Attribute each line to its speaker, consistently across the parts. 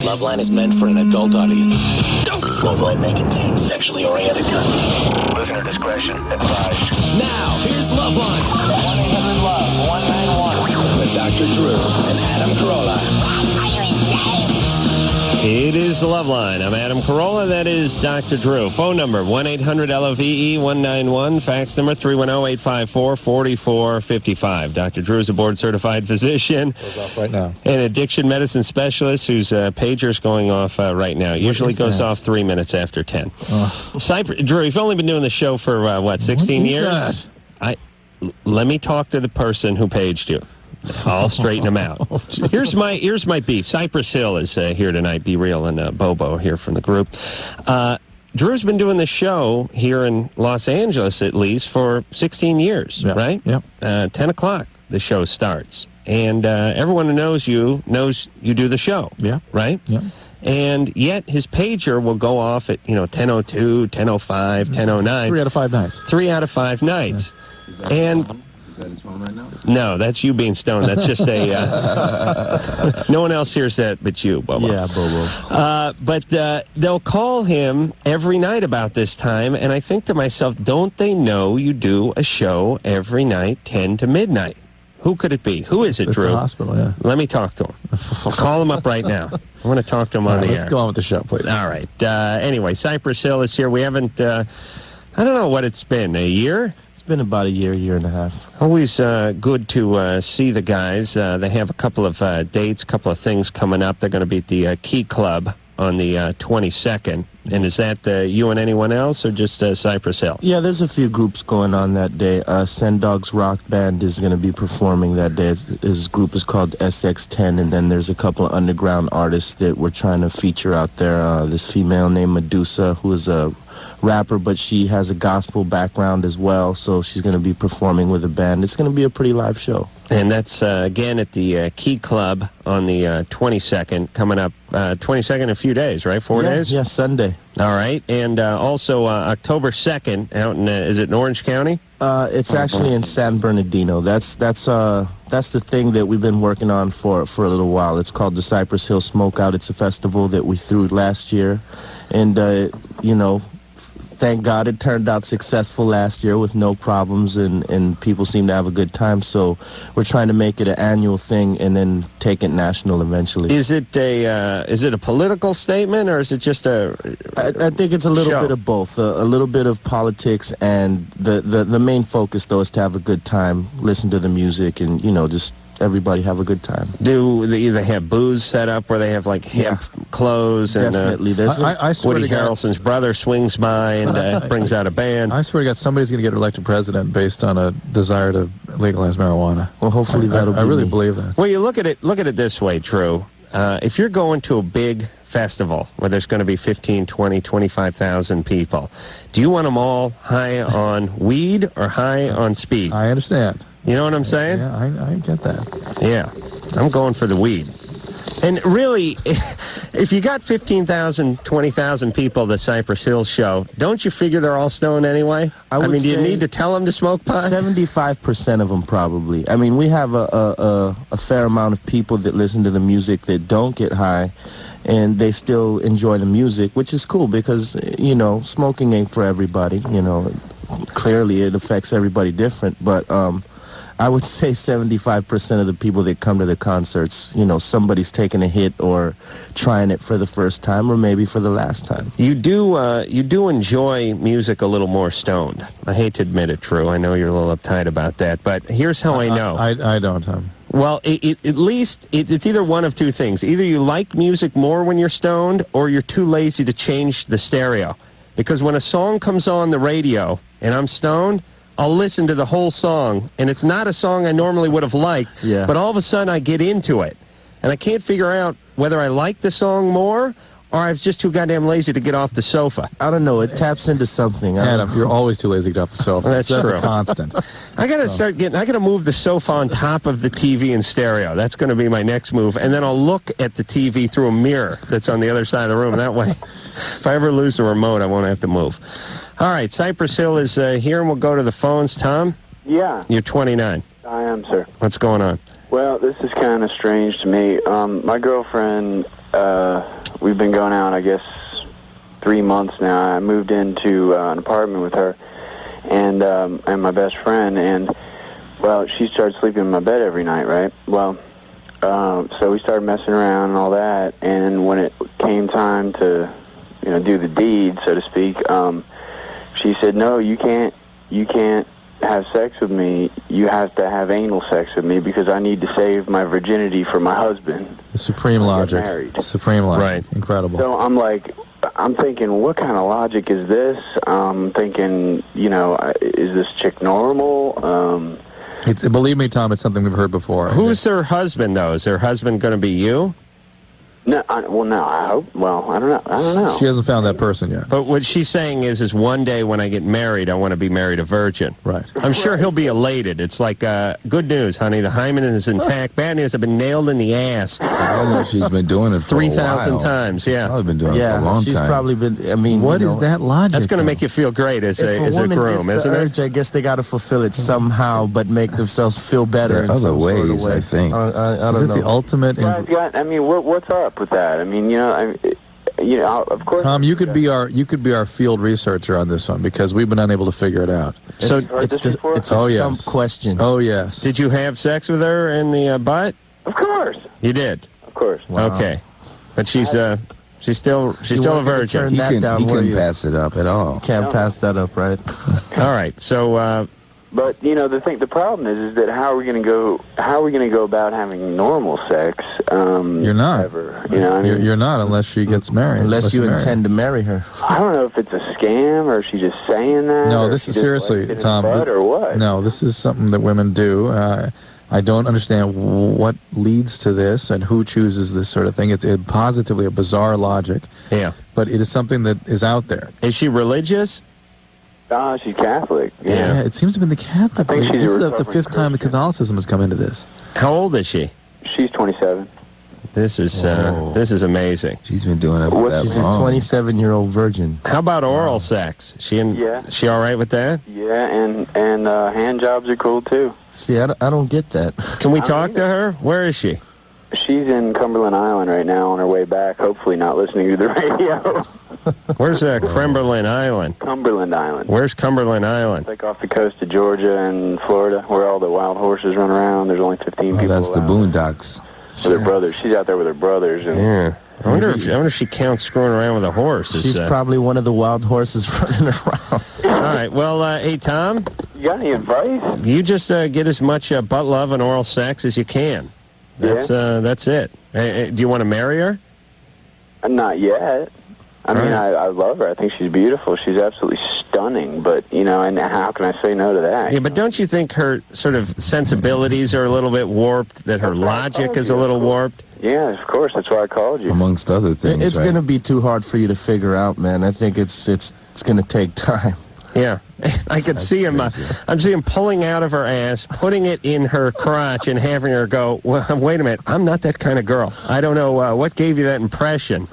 Speaker 1: Loveline is meant for an adult audience. Loveline may contain sexually oriented content. Listener discretion advised. Now, here's Loveline. 1-800-LOVE-191. With Dr. Drew and Adam Carolla.
Speaker 2: It is the Loveline. I'm Adam Carolla. That is Dr. Drew. Phone number, 1-800-LOVE-191. Fax number, 310-854-4455. Dr. Drew is a board-certified physician.
Speaker 3: Goes off right now.
Speaker 2: An addiction medicine specialist whose pager's going off right now. Usually goes off 3 minutes after 10. Drew, you've only been doing the show for, 16 years? Let me talk to the person who paged you. I'll straighten them out. Here's my beef. Cypress Hill is here tonight. Be Real and Bobo here from the group. Drew's been doing the show here in Los Angeles, at least, for 16 years, right?
Speaker 3: Yep.
Speaker 2: 10 o'clock, the show starts. And everyone who knows you do the show, right?
Speaker 3: Yeah.
Speaker 2: And yet his pager will go off at, 10:02, 10:05, 10:09.
Speaker 3: 3 out of 5 nights.
Speaker 2: 3 out of 5 nights.
Speaker 4: Yeah.
Speaker 2: And...
Speaker 4: Is that his phone right now?
Speaker 2: No, that's you being stoned. That's just a... no one else hears that but you, Bobo.
Speaker 3: Yeah, Bobo.
Speaker 2: But they'll call him every night about this time, and I think to myself, don't they know you do a show every night, 10 to midnight? Who could it be? Who is it, Drew?
Speaker 3: It's the hospital, yeah.
Speaker 2: Let me talk to him. I'll call him up right now. I want to talk to him on the air.
Speaker 3: Let's go on with the show, please.
Speaker 2: All right. Anyway, Cypress Hill is here. We haven't... I don't know what it's been. A year?
Speaker 5: Been about a year and a half.
Speaker 2: Always good to see the guys. They have a couple of dates, couple of things coming up. They're going to be at the Key Club on the 22nd. And is that you and anyone else, or just Cypress Hill?
Speaker 5: Yeah, there's a few groups going on that day. Send Dogs Rock Band is going to be performing that day. His group is called SX10, and then there's a couple of underground artists that we're trying to feature out there. This female named Medusa, who is a rapper, but she has a gospel background as well, so she's going to be performing with a band. It's going to be a pretty live show.
Speaker 2: And that's, again, at the Key Club on the 22nd, coming up 22nd in a few days, right? 4 days?
Speaker 5: Yeah, Sunday.
Speaker 2: All right. And also October 2nd out in, is it in Orange County?
Speaker 5: It's actually in San Bernardino. That's the thing that we've been working on for a little while. It's called the Cypress Hill Smokeout. It's a festival that we threw last year. And, thank God it turned out successful last year with no problems, and people seem to have a good time. So we're trying to make it an annual thing and then take it national eventually.
Speaker 2: Is it a political statement, or is it just a
Speaker 5: I think it's a little
Speaker 2: show?
Speaker 5: bit of both. A little bit of politics, and the main focus, though, is to have a good time, listen to the music, and, just everybody have a good time.
Speaker 2: Do they either have booze set up where they have like hip clothes and
Speaker 5: definitely.
Speaker 3: I swear
Speaker 2: Woody
Speaker 3: to God,
Speaker 2: Harrelson's brother swings by and brings out a band?
Speaker 3: I swear to God, somebody's going to get elected president based on a desire to legalize marijuana.
Speaker 5: Well, hopefully that'll be
Speaker 3: I really
Speaker 5: me.
Speaker 3: believe that.
Speaker 2: Well, you look at it this way, Drew. If you're going to a big festival where there's going to be 15, 20, 25,000 people, do you want them all high on weed or high on speed?
Speaker 3: I understand.
Speaker 2: You know what I'm saying?
Speaker 3: Yeah, I get that.
Speaker 2: Yeah, I'm going for the weed. And really, if you got 15,000, 20,000 people at the Cypress Hill show, don't you figure they're all stoned anyway? I mean, do you need to tell them to smoke pot?
Speaker 5: 75% of them probably. I mean, we have a fair amount of people that listen to the music that don't get high, and they still enjoy the music, which is cool because, smoking ain't for everybody. Clearly it affects everybody different, but I would say 75% of the people that come to the concerts, somebody's taking a hit or trying it for the first time or maybe for the last time.
Speaker 2: You do enjoy music a little more stoned. I hate to admit it, Drew. I know you're a little uptight about that, but here's how I know.
Speaker 3: I don't.
Speaker 2: Well, at least it's either one of two things. Either you like music more when you're stoned, or you're too lazy to change the stereo. Because when a song comes on the radio and I'm stoned, I'll listen to the whole song, and it's not a song I normally would have liked, but all of a sudden I get into it. And I can't figure out whether I like the song more or I was just too goddamn lazy to get off the sofa.
Speaker 5: I don't know. It taps into something.
Speaker 3: Adam, you're always too lazy to get off the sofa.
Speaker 2: That's true.
Speaker 3: That's a constant.
Speaker 2: I got to move the sofa on top of the TV and stereo. That's going to be my next move. And then I'll look at the TV through a mirror that's on the other side of the room. That way, if I ever lose the remote, I won't have to move. All right, Cypress Hill is here, and we'll go to the phones. Tom?
Speaker 6: Yeah.
Speaker 2: You're 29.
Speaker 6: I am, sir.
Speaker 2: What's going on?
Speaker 6: Well, this is kind of strange to me. My girlfriend
Speaker 4: we've been going out, I guess, 3 months now. I moved into an apartment with her and my best friend, and, well, she started sleeping in my bed every night, right? Well, so we started messing around and all that, and when it came time to, do the deed, so to speak, she said, no, you can't have sex with me. You have to have anal sex with me because I need to save my virginity for my husband.
Speaker 3: The supreme logic. Supreme logic.
Speaker 2: Right.
Speaker 3: Incredible.
Speaker 4: So I'm thinking, what kind of logic is this? I'm thinking, is this chick normal?
Speaker 3: Believe me, Tom, it's something we've heard before.
Speaker 2: Who's her husband, though? Is her husband going to be you?
Speaker 4: No, I don't know.
Speaker 3: She hasn't found that person yet.
Speaker 2: But what she's saying is one day when I get married, I want to be married a virgin.
Speaker 3: Right.
Speaker 2: I'm sure he'll be elated. It's like, good news, honey. The hymen is intact. Bad news, I've been nailed in the ass.
Speaker 6: I know she's been doing it for
Speaker 2: 3,000 times, yeah.
Speaker 6: I've been doing it for a long
Speaker 5: she's
Speaker 6: time.
Speaker 5: Probably been,
Speaker 3: what is that logic?
Speaker 2: That's going to make you feel great as a groom, isn't
Speaker 5: it? I guess they got to fulfill it somehow, but make themselves feel better.
Speaker 6: There are other ways, I think.
Speaker 5: I don't know.
Speaker 3: Is it the ultimate?
Speaker 4: What's up with that? Of course.
Speaker 3: Tom, you could be our field researcher on this one because we've been unable to figure it out.
Speaker 5: It's a stump question.
Speaker 3: Oh yes.
Speaker 2: Did you have sex with her in the butt?
Speaker 4: Of course.
Speaker 2: You did.
Speaker 4: Of course.
Speaker 2: Wow. Okay, but she's still a virgin.
Speaker 6: He couldn't pass it up at all.
Speaker 5: Can't pass that up, right?
Speaker 2: All right. So.
Speaker 4: But the problem is that how are we going to go about having normal sex?
Speaker 3: You're not.
Speaker 4: Ever,
Speaker 3: you're not unless she gets married.
Speaker 5: Unless you intend to marry her.
Speaker 4: I don't know if it's a scam or is she just saying that.
Speaker 3: No, this is seriously, Tom.
Speaker 4: Or what?
Speaker 3: No, this is something that women do. I don't understand what leads to this and who chooses this sort of thing. It's positively a bizarre logic.
Speaker 2: Yeah.
Speaker 3: But it is something that is out there.
Speaker 2: Is she religious?
Speaker 4: She's Catholic.
Speaker 3: Yeah, it seems to have been the Catholic.
Speaker 4: I think she's
Speaker 3: this is the fifth time Catholicism has come into this.
Speaker 2: How old is she?
Speaker 4: She's 27.
Speaker 2: This is amazing.
Speaker 6: She's been doing it for that
Speaker 5: She's
Speaker 6: long.
Speaker 5: a 27-year-old virgin.
Speaker 2: How about oral sex? She all right with that?
Speaker 4: Yeah, and hand jobs are cool too.
Speaker 5: See, I don't get that.
Speaker 2: Can we talk to her? Where is she?
Speaker 4: She's in Cumberland Island right now on her way back, hopefully not listening to the radio.
Speaker 2: Where's Cumberland Island?
Speaker 4: Cumberland Island.
Speaker 2: Where's Cumberland Island?
Speaker 4: It's like off the coast of Georgia and Florida, where all the wild horses run around. There's only 15 people
Speaker 6: that's the boondocks.
Speaker 4: With her brothers. She's out there with her brothers. And
Speaker 2: yeah. I wonder if she counts screwing around with a horse.
Speaker 5: She's probably one of the wild horses running around.
Speaker 2: All right. Well, hey, Tom.
Speaker 4: You got any advice?
Speaker 2: You just get as much butt love and oral sex as you can. That's it. Do you want to marry her?
Speaker 4: Not yet. I love her. I think she's beautiful. She's absolutely stunning. But, and how can I say no to that?
Speaker 2: Yeah, but don't you think her sort of sensibilities are a little bit warped, that her logic is a little warped?
Speaker 4: Yeah, of course. That's why I called you.
Speaker 6: Amongst other things,
Speaker 5: it's going to be too hard for you to figure out, man. I think it's going to take time.
Speaker 2: Yeah. I could see him. I'm seeing him pulling out of her ass, putting it in her crotch, and having her go, well, wait a minute, I'm not that kind of girl. I don't know what gave you that impression.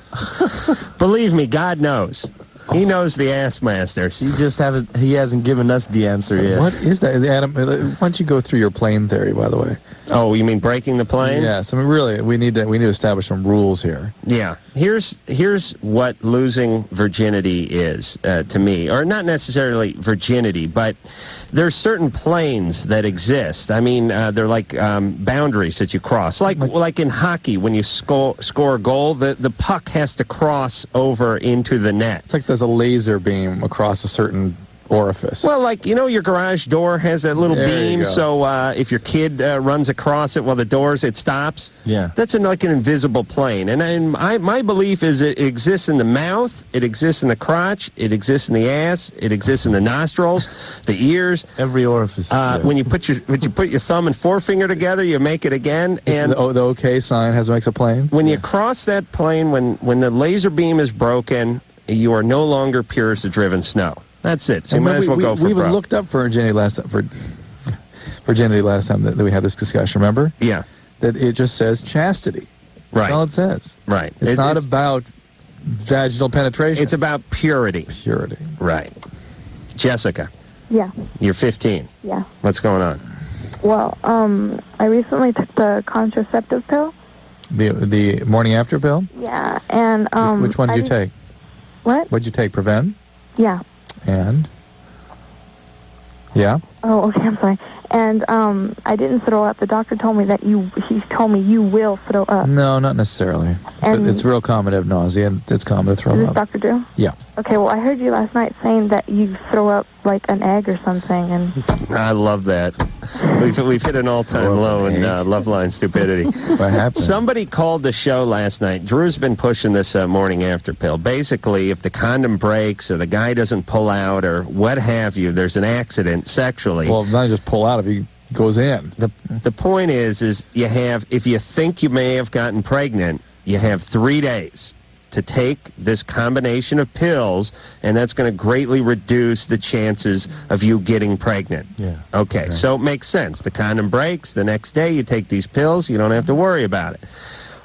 Speaker 2: Believe me, God knows. He knows the ass masters.
Speaker 5: He hasn't given us the answer yet.
Speaker 3: What is that, Adam? Why don't you go through your plane theory, by the way?
Speaker 2: Oh, you mean breaking the plane?
Speaker 3: Yes. I mean, really, we need to establish some rules here.
Speaker 2: Yeah. Here's what losing virginity is to me, or not necessarily virginity, but there's certain planes that exist. I mean, they're like boundaries that you cross. Like in hockey, when you score a goal, the puck has to cross over into the net.
Speaker 3: It's like there's a laser beam across a certain orifice.
Speaker 2: Well, your garage door has that little beam, so if your kid runs across it while the doors, it stops.
Speaker 5: Yeah.
Speaker 2: That's like an invisible plane. And my belief is it exists in the mouth, it exists in the crotch, it exists in the ass, it exists in the nostrils, the ears.
Speaker 5: Every orifice.
Speaker 2: Yes. When you put your thumb and forefinger together, you make it again. And
Speaker 3: the OK sign makes a plane?
Speaker 2: When you cross that plane, when the laser beam is broken, you are no longer pure as the driven snow. That's it. So you might as well go for
Speaker 3: we even
Speaker 2: broke.
Speaker 3: looked up virginity last time. Virginity last time that we had this discussion. Remember?
Speaker 2: Yeah.
Speaker 3: That it just says chastity.
Speaker 2: Right.
Speaker 3: That's all it says.
Speaker 2: Right.
Speaker 3: It's not about vaginal penetration.
Speaker 2: It's about purity.
Speaker 3: Purity.
Speaker 2: Right. Jessica.
Speaker 7: Yeah.
Speaker 2: You're 15.
Speaker 7: Yeah.
Speaker 2: What's going on?
Speaker 7: Well, I recently took the contraceptive pill.
Speaker 3: The morning after pill?
Speaker 7: Yeah, and
Speaker 3: Which one did you take?
Speaker 7: What?
Speaker 3: What'd you take? Prevent?
Speaker 7: Yeah.
Speaker 3: And? Yeah.
Speaker 7: Oh, okay. I'm sorry. And I didn't throw up. The doctor told me that he told me you will throw up.
Speaker 3: No, not necessarily.
Speaker 7: And
Speaker 3: it's real common to have nausea, and it's common to throw
Speaker 7: is this
Speaker 3: up.
Speaker 7: Dr. Drew?
Speaker 3: Yeah.
Speaker 7: Okay. Well, I heard you last night saying that you throw up like an egg or something, and
Speaker 2: I love that. We've hit an all-time low in Loveline stupidity.
Speaker 6: What happened?
Speaker 2: Somebody called the show last night. Drew's been pushing this morning after pill. Basically, if the condom breaks or the guy doesn't pull out or what have you, there's an accident sexually.
Speaker 3: Well, not just pull out if he goes in.
Speaker 2: The point is you have, if you think you may have gotten pregnant, you have 3 days to take this combination of pills, and that's going to greatly reduce the chances of you getting pregnant.
Speaker 5: Yeah.
Speaker 2: Okay, so it makes sense. The condom breaks. The next day you take these pills. You don't have to worry about it.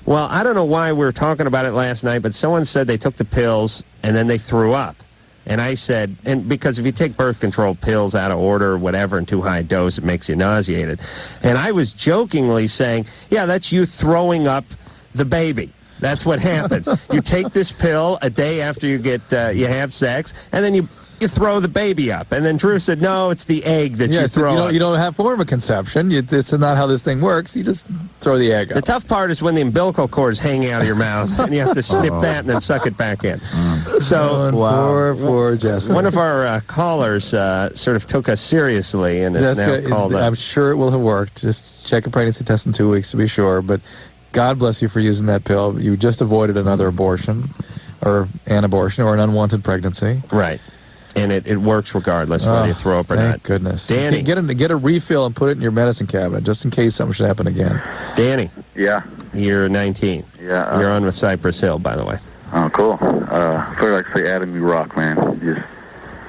Speaker 2: Well, I don't know why we were talking about it last night, but someone said they took the pills and then they threw up. And I said, and because if you take birth control pills out of order or whatever in too high a dose, it makes you nauseated. And I was jokingly saying, yeah, that's you throwing up the baby. That's what happens. You take this pill a day after you have sex, and then you throw the baby up. And then Drew said, no, it's the egg that you throw up.
Speaker 3: You don't have form of conception. It's not how this thing works. You just throw the egg up.
Speaker 2: The tough part is when the umbilical cord is hanging out of your mouth, and you have to snip that and then suck it back in. So,
Speaker 3: for Jessica.
Speaker 2: One of our callers sort of took us seriously and is now called up.
Speaker 3: I'm sure it will have worked. Just check a pregnancy test in 2 weeks to be sure. But God bless you for using that pill. You just avoided another abortion, or an abortion, or an unwanted pregnancy.
Speaker 2: Right. And it works regardless whether you throw up or not.
Speaker 3: Thank goodness.
Speaker 2: Danny.
Speaker 3: Get a refill and put it in your medicine cabinet, just in case something should happen again.
Speaker 2: Danny.
Speaker 8: Yeah.
Speaker 2: You're 19.
Speaker 8: Yeah.
Speaker 2: You're on with Cypress Hill, by the way.
Speaker 8: Oh, cool. First, like to say, Adam, you rock, man.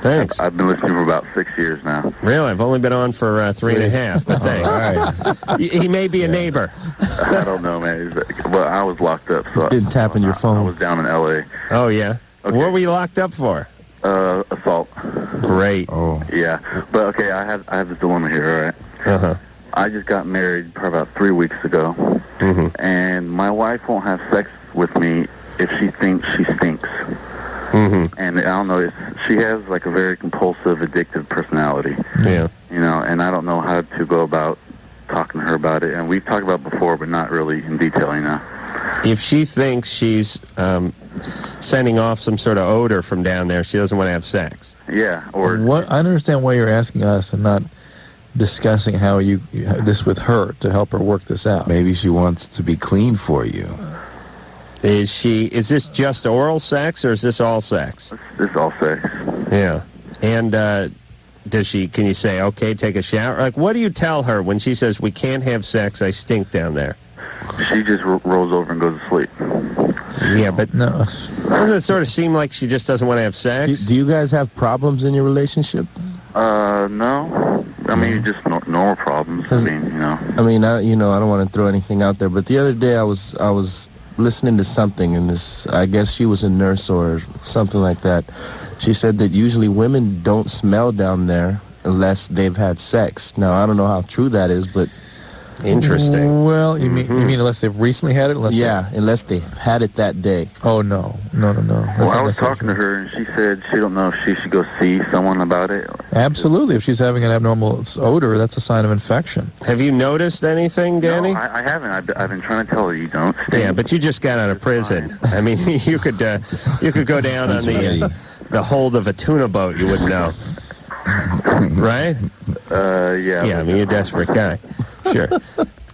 Speaker 2: Thanks.
Speaker 8: I've been listening for about 6 years now.
Speaker 2: Really? I've only been on for 3.5, but thanks.
Speaker 6: All right.
Speaker 2: He may be a neighbor.
Speaker 8: I don't know, man. Well, I was locked up. So
Speaker 5: Been tapping your phone.
Speaker 8: I was down in L.A.
Speaker 2: Oh, yeah?
Speaker 8: Okay.
Speaker 2: What were you locked up for?
Speaker 8: Assault.
Speaker 2: Great.
Speaker 6: Oh.
Speaker 8: Yeah. But, okay, I have this dilemma here, all right?
Speaker 2: Uh-huh.
Speaker 8: I just got married probably about 3 weeks ago.
Speaker 2: Mm-hmm.
Speaker 8: And my wife won't have sex with me if she thinks she stinks.
Speaker 2: Mm-hmm.
Speaker 8: And I don't know, she has like a very compulsive, addictive personality.
Speaker 2: Yeah.
Speaker 8: You know, and I don't know how to go about talking to her about it. And we've talked about it before, but not really in detail, you know.
Speaker 2: If she thinks she's sending off some sort of odor from down there, she doesn't want to have sex.
Speaker 8: Yeah, or...
Speaker 3: What? I understand why you're asking us and not discussing how you this with her to help her work this out.
Speaker 6: Maybe she wants to be clean for you.
Speaker 2: Is this just oral sex or is this all sex?
Speaker 8: It's all sex.
Speaker 2: Yeah. And can you say, okay, take a shower? Like, what do you tell her when she says, we can't have sex, I stink down there?
Speaker 8: She just rolls over and goes to sleep.
Speaker 2: Yeah, but
Speaker 3: No.
Speaker 2: doesn't it sort of seem like she just doesn't want to have sex?
Speaker 5: Do you guys have problems in your relationship?
Speaker 8: No. I mean, just normal problems. I mean, you know.
Speaker 5: I don't want to throw anything out there, but the other day I was listening to something, and I guess she was a nurse or something like that. She said that usually women don't smell down there unless they've had sex. Now, I don't know how true that is, but...
Speaker 2: Interesting.
Speaker 3: Well, you mean unless they've recently had it?
Speaker 5: Unless they've had it that day.
Speaker 3: Oh, no.
Speaker 8: Well, I was talking to her, and she said she don't know if she should go see someone about it.
Speaker 3: Absolutely. If she's having an abnormal odor, that's a sign of infection.
Speaker 2: Have you noticed anything, Danny?
Speaker 8: No, I haven't. I've been trying to tell her you don't stink.
Speaker 2: Yeah, but you just got out of prison. I mean, you could go down on the hold of a tuna boat. You wouldn't know, right?
Speaker 8: Yeah.
Speaker 2: Yeah, I mean, you're a desperate guy. Sure.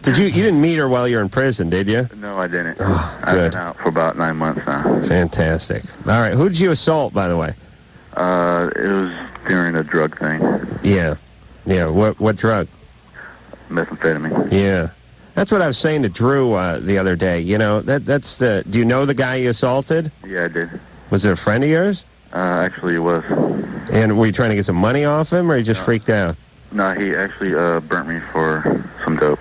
Speaker 2: You didn't meet her while you're in prison, did you?
Speaker 8: No, I didn't.
Speaker 2: Oh,
Speaker 8: I've
Speaker 2: good.
Speaker 8: been out for about 9 months now.
Speaker 2: Fantastic. All right, who did you assault, by the way?
Speaker 8: It was during a drug thing.
Speaker 2: Yeah. What drug?
Speaker 8: Methamphetamine.
Speaker 2: Yeah. That's what I was saying to Drew the other day. You know, that's the... Do you know the guy you assaulted?
Speaker 8: Yeah, I did.
Speaker 2: Was it a friend of yours?
Speaker 8: Actually, it was.
Speaker 2: And were you trying to get some money off him, or you just freaked out?
Speaker 8: No, he actually burnt me for some dope.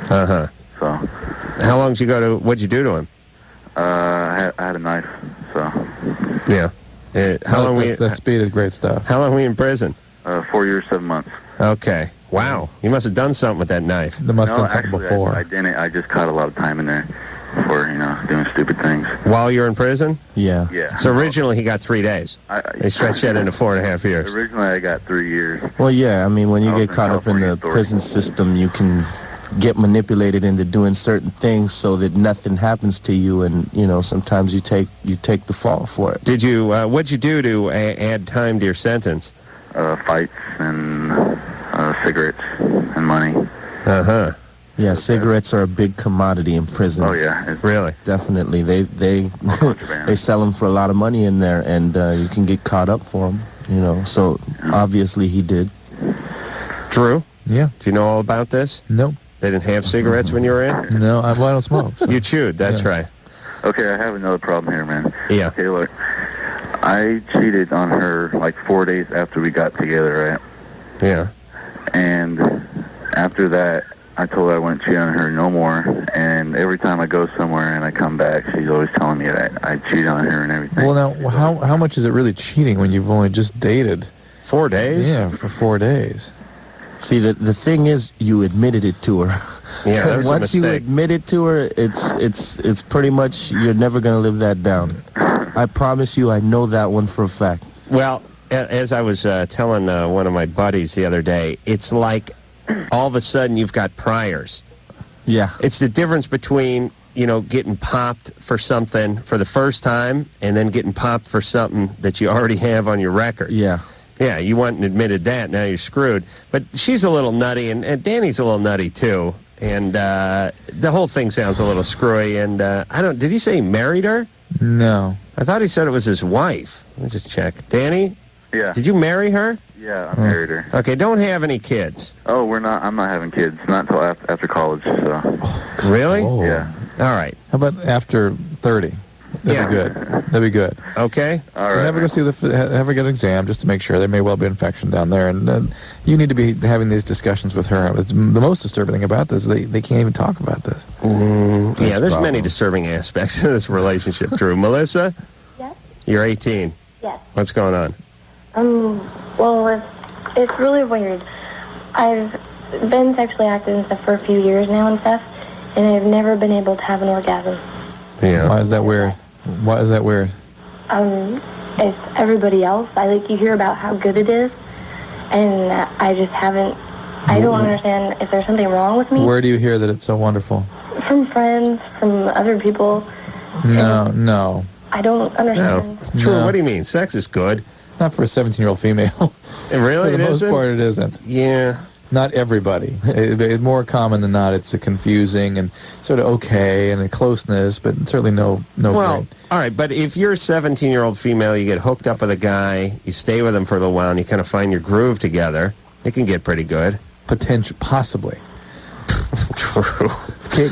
Speaker 2: Uh-huh.
Speaker 8: So.
Speaker 2: How long did you go to... What'd you do to him?
Speaker 8: I had a knife, so.
Speaker 2: Yeah.
Speaker 3: That speed is great stuff.
Speaker 2: How long were you in prison?
Speaker 8: 4 years, 7 months.
Speaker 2: Okay. Wow. You must have done something with that knife.
Speaker 3: They must have done something
Speaker 8: actually,
Speaker 3: before.
Speaker 8: I didn't. I just caught a lot of time in there. for, doing stupid things.
Speaker 2: While you're in prison?
Speaker 5: Yeah.
Speaker 8: Yeah.
Speaker 2: So originally he got 3 days. They stretched that into 4.5 years.
Speaker 8: Originally I got 3 years.
Speaker 5: Well, yeah, I mean, when you
Speaker 8: I was
Speaker 5: get
Speaker 8: in
Speaker 5: caught up in
Speaker 8: California
Speaker 5: the
Speaker 8: authority.
Speaker 5: prison system, you can get manipulated into doing certain things so that nothing happens to you, and, sometimes you take the fall for it.
Speaker 2: Did you, what'd you do to add time to your sentence?
Speaker 8: Fights and cigarettes and money.
Speaker 2: Uh-huh.
Speaker 5: Yeah, cigarettes are a big commodity in prison.
Speaker 8: Oh, yeah.
Speaker 2: Really?
Speaker 5: Definitely. They
Speaker 8: Contraband.
Speaker 5: they sell them for a lot of money in there, and you can get caught up for them, So obviously he did.
Speaker 2: Drew,
Speaker 3: Yeah.
Speaker 2: do you know all about this?
Speaker 3: Nope.
Speaker 2: They didn't have cigarettes when you were in?
Speaker 3: No, I don't smoke. So.
Speaker 2: You chewed, that's
Speaker 3: Yeah.
Speaker 2: right.
Speaker 8: Okay, I have another problem here, man.
Speaker 2: Yeah.
Speaker 8: Okay, look. I cheated on her like 4 days after we got together, right?
Speaker 2: Yeah.
Speaker 8: And after that, I told her I wouldn't cheat on her no more. And every time I go somewhere and I come back, she's always telling me that I cheat on her and everything.
Speaker 3: Well, now, how much is it really cheating when you've only just dated?
Speaker 2: 4 days?
Speaker 3: Yeah, for 4 days.
Speaker 5: See, the thing is, you admitted it to her.
Speaker 2: Yeah, that was a
Speaker 5: Once you
Speaker 2: mistake.
Speaker 5: admit it to her, it's pretty much, you're never going to live that down. I promise you, I know that one for a fact.
Speaker 2: Well, as I was telling one of my buddies the other day, it's like all of a sudden you've got priors.
Speaker 5: Yeah.
Speaker 2: It's the difference between, getting popped for something for the first time and then getting popped for something that you already have on your record.
Speaker 5: Yeah.
Speaker 2: Yeah, you went and admitted that, now you're screwed. But she's a little nutty, and Danny's a little nutty, too. And the whole thing sounds a little screwy, and did he say he married her?
Speaker 3: No.
Speaker 2: I thought he said it was his wife. Let me just check. Danny,
Speaker 8: Yeah.
Speaker 2: did you marry her?
Speaker 8: Yeah, I married her.
Speaker 2: Okay, don't have any kids.
Speaker 8: Oh, I'm not having kids. Not until after college, so.
Speaker 2: Really?
Speaker 3: Oh.
Speaker 8: Yeah.
Speaker 2: All right.
Speaker 3: How about after 30? That'd be good. That'd be good.
Speaker 2: Okay.
Speaker 8: All right.
Speaker 3: Have her go see have her get an exam just to make sure. There may well be infection down there, and you need to be having these discussions with her. It's the most disturbing thing about this. They can't even talk about this.
Speaker 2: Yeah, there's many disturbing aspects of this relationship, Drew. Melissa?
Speaker 7: Yes?
Speaker 2: You're 18.
Speaker 7: Yes.
Speaker 2: What's going on?
Speaker 7: Well, it's really weird. I've been sexually active and stuff for a few years now and stuff, and I've never been able to have an orgasm.
Speaker 2: Yeah.
Speaker 3: Why is that weird? Why is that weird?
Speaker 7: It's everybody else. You hear about how good it is, and I just haven't. I don't understand if there's something wrong with me.
Speaker 3: Where do you hear that it's so wonderful?
Speaker 7: From friends, from other people.
Speaker 3: No.
Speaker 7: I don't
Speaker 2: No.
Speaker 7: understand.
Speaker 2: Drew,
Speaker 3: No.
Speaker 2: what do you mean? Sex is good.
Speaker 3: Not for a 17-year-old female.
Speaker 2: Really?
Speaker 3: For the
Speaker 2: It
Speaker 3: most
Speaker 2: isn't?
Speaker 3: part, it isn't.
Speaker 2: Yeah.
Speaker 3: Not everybody. It's more common than not. It's a confusing and sort of okay and a closeness, but certainly no
Speaker 2: Well,
Speaker 3: great.
Speaker 2: all right, but if you're a 17-year-old female, you get hooked up with a guy, you stay with him for a little while, and you kind of find your groove together, it can get pretty good.
Speaker 3: Possibly.
Speaker 2: True.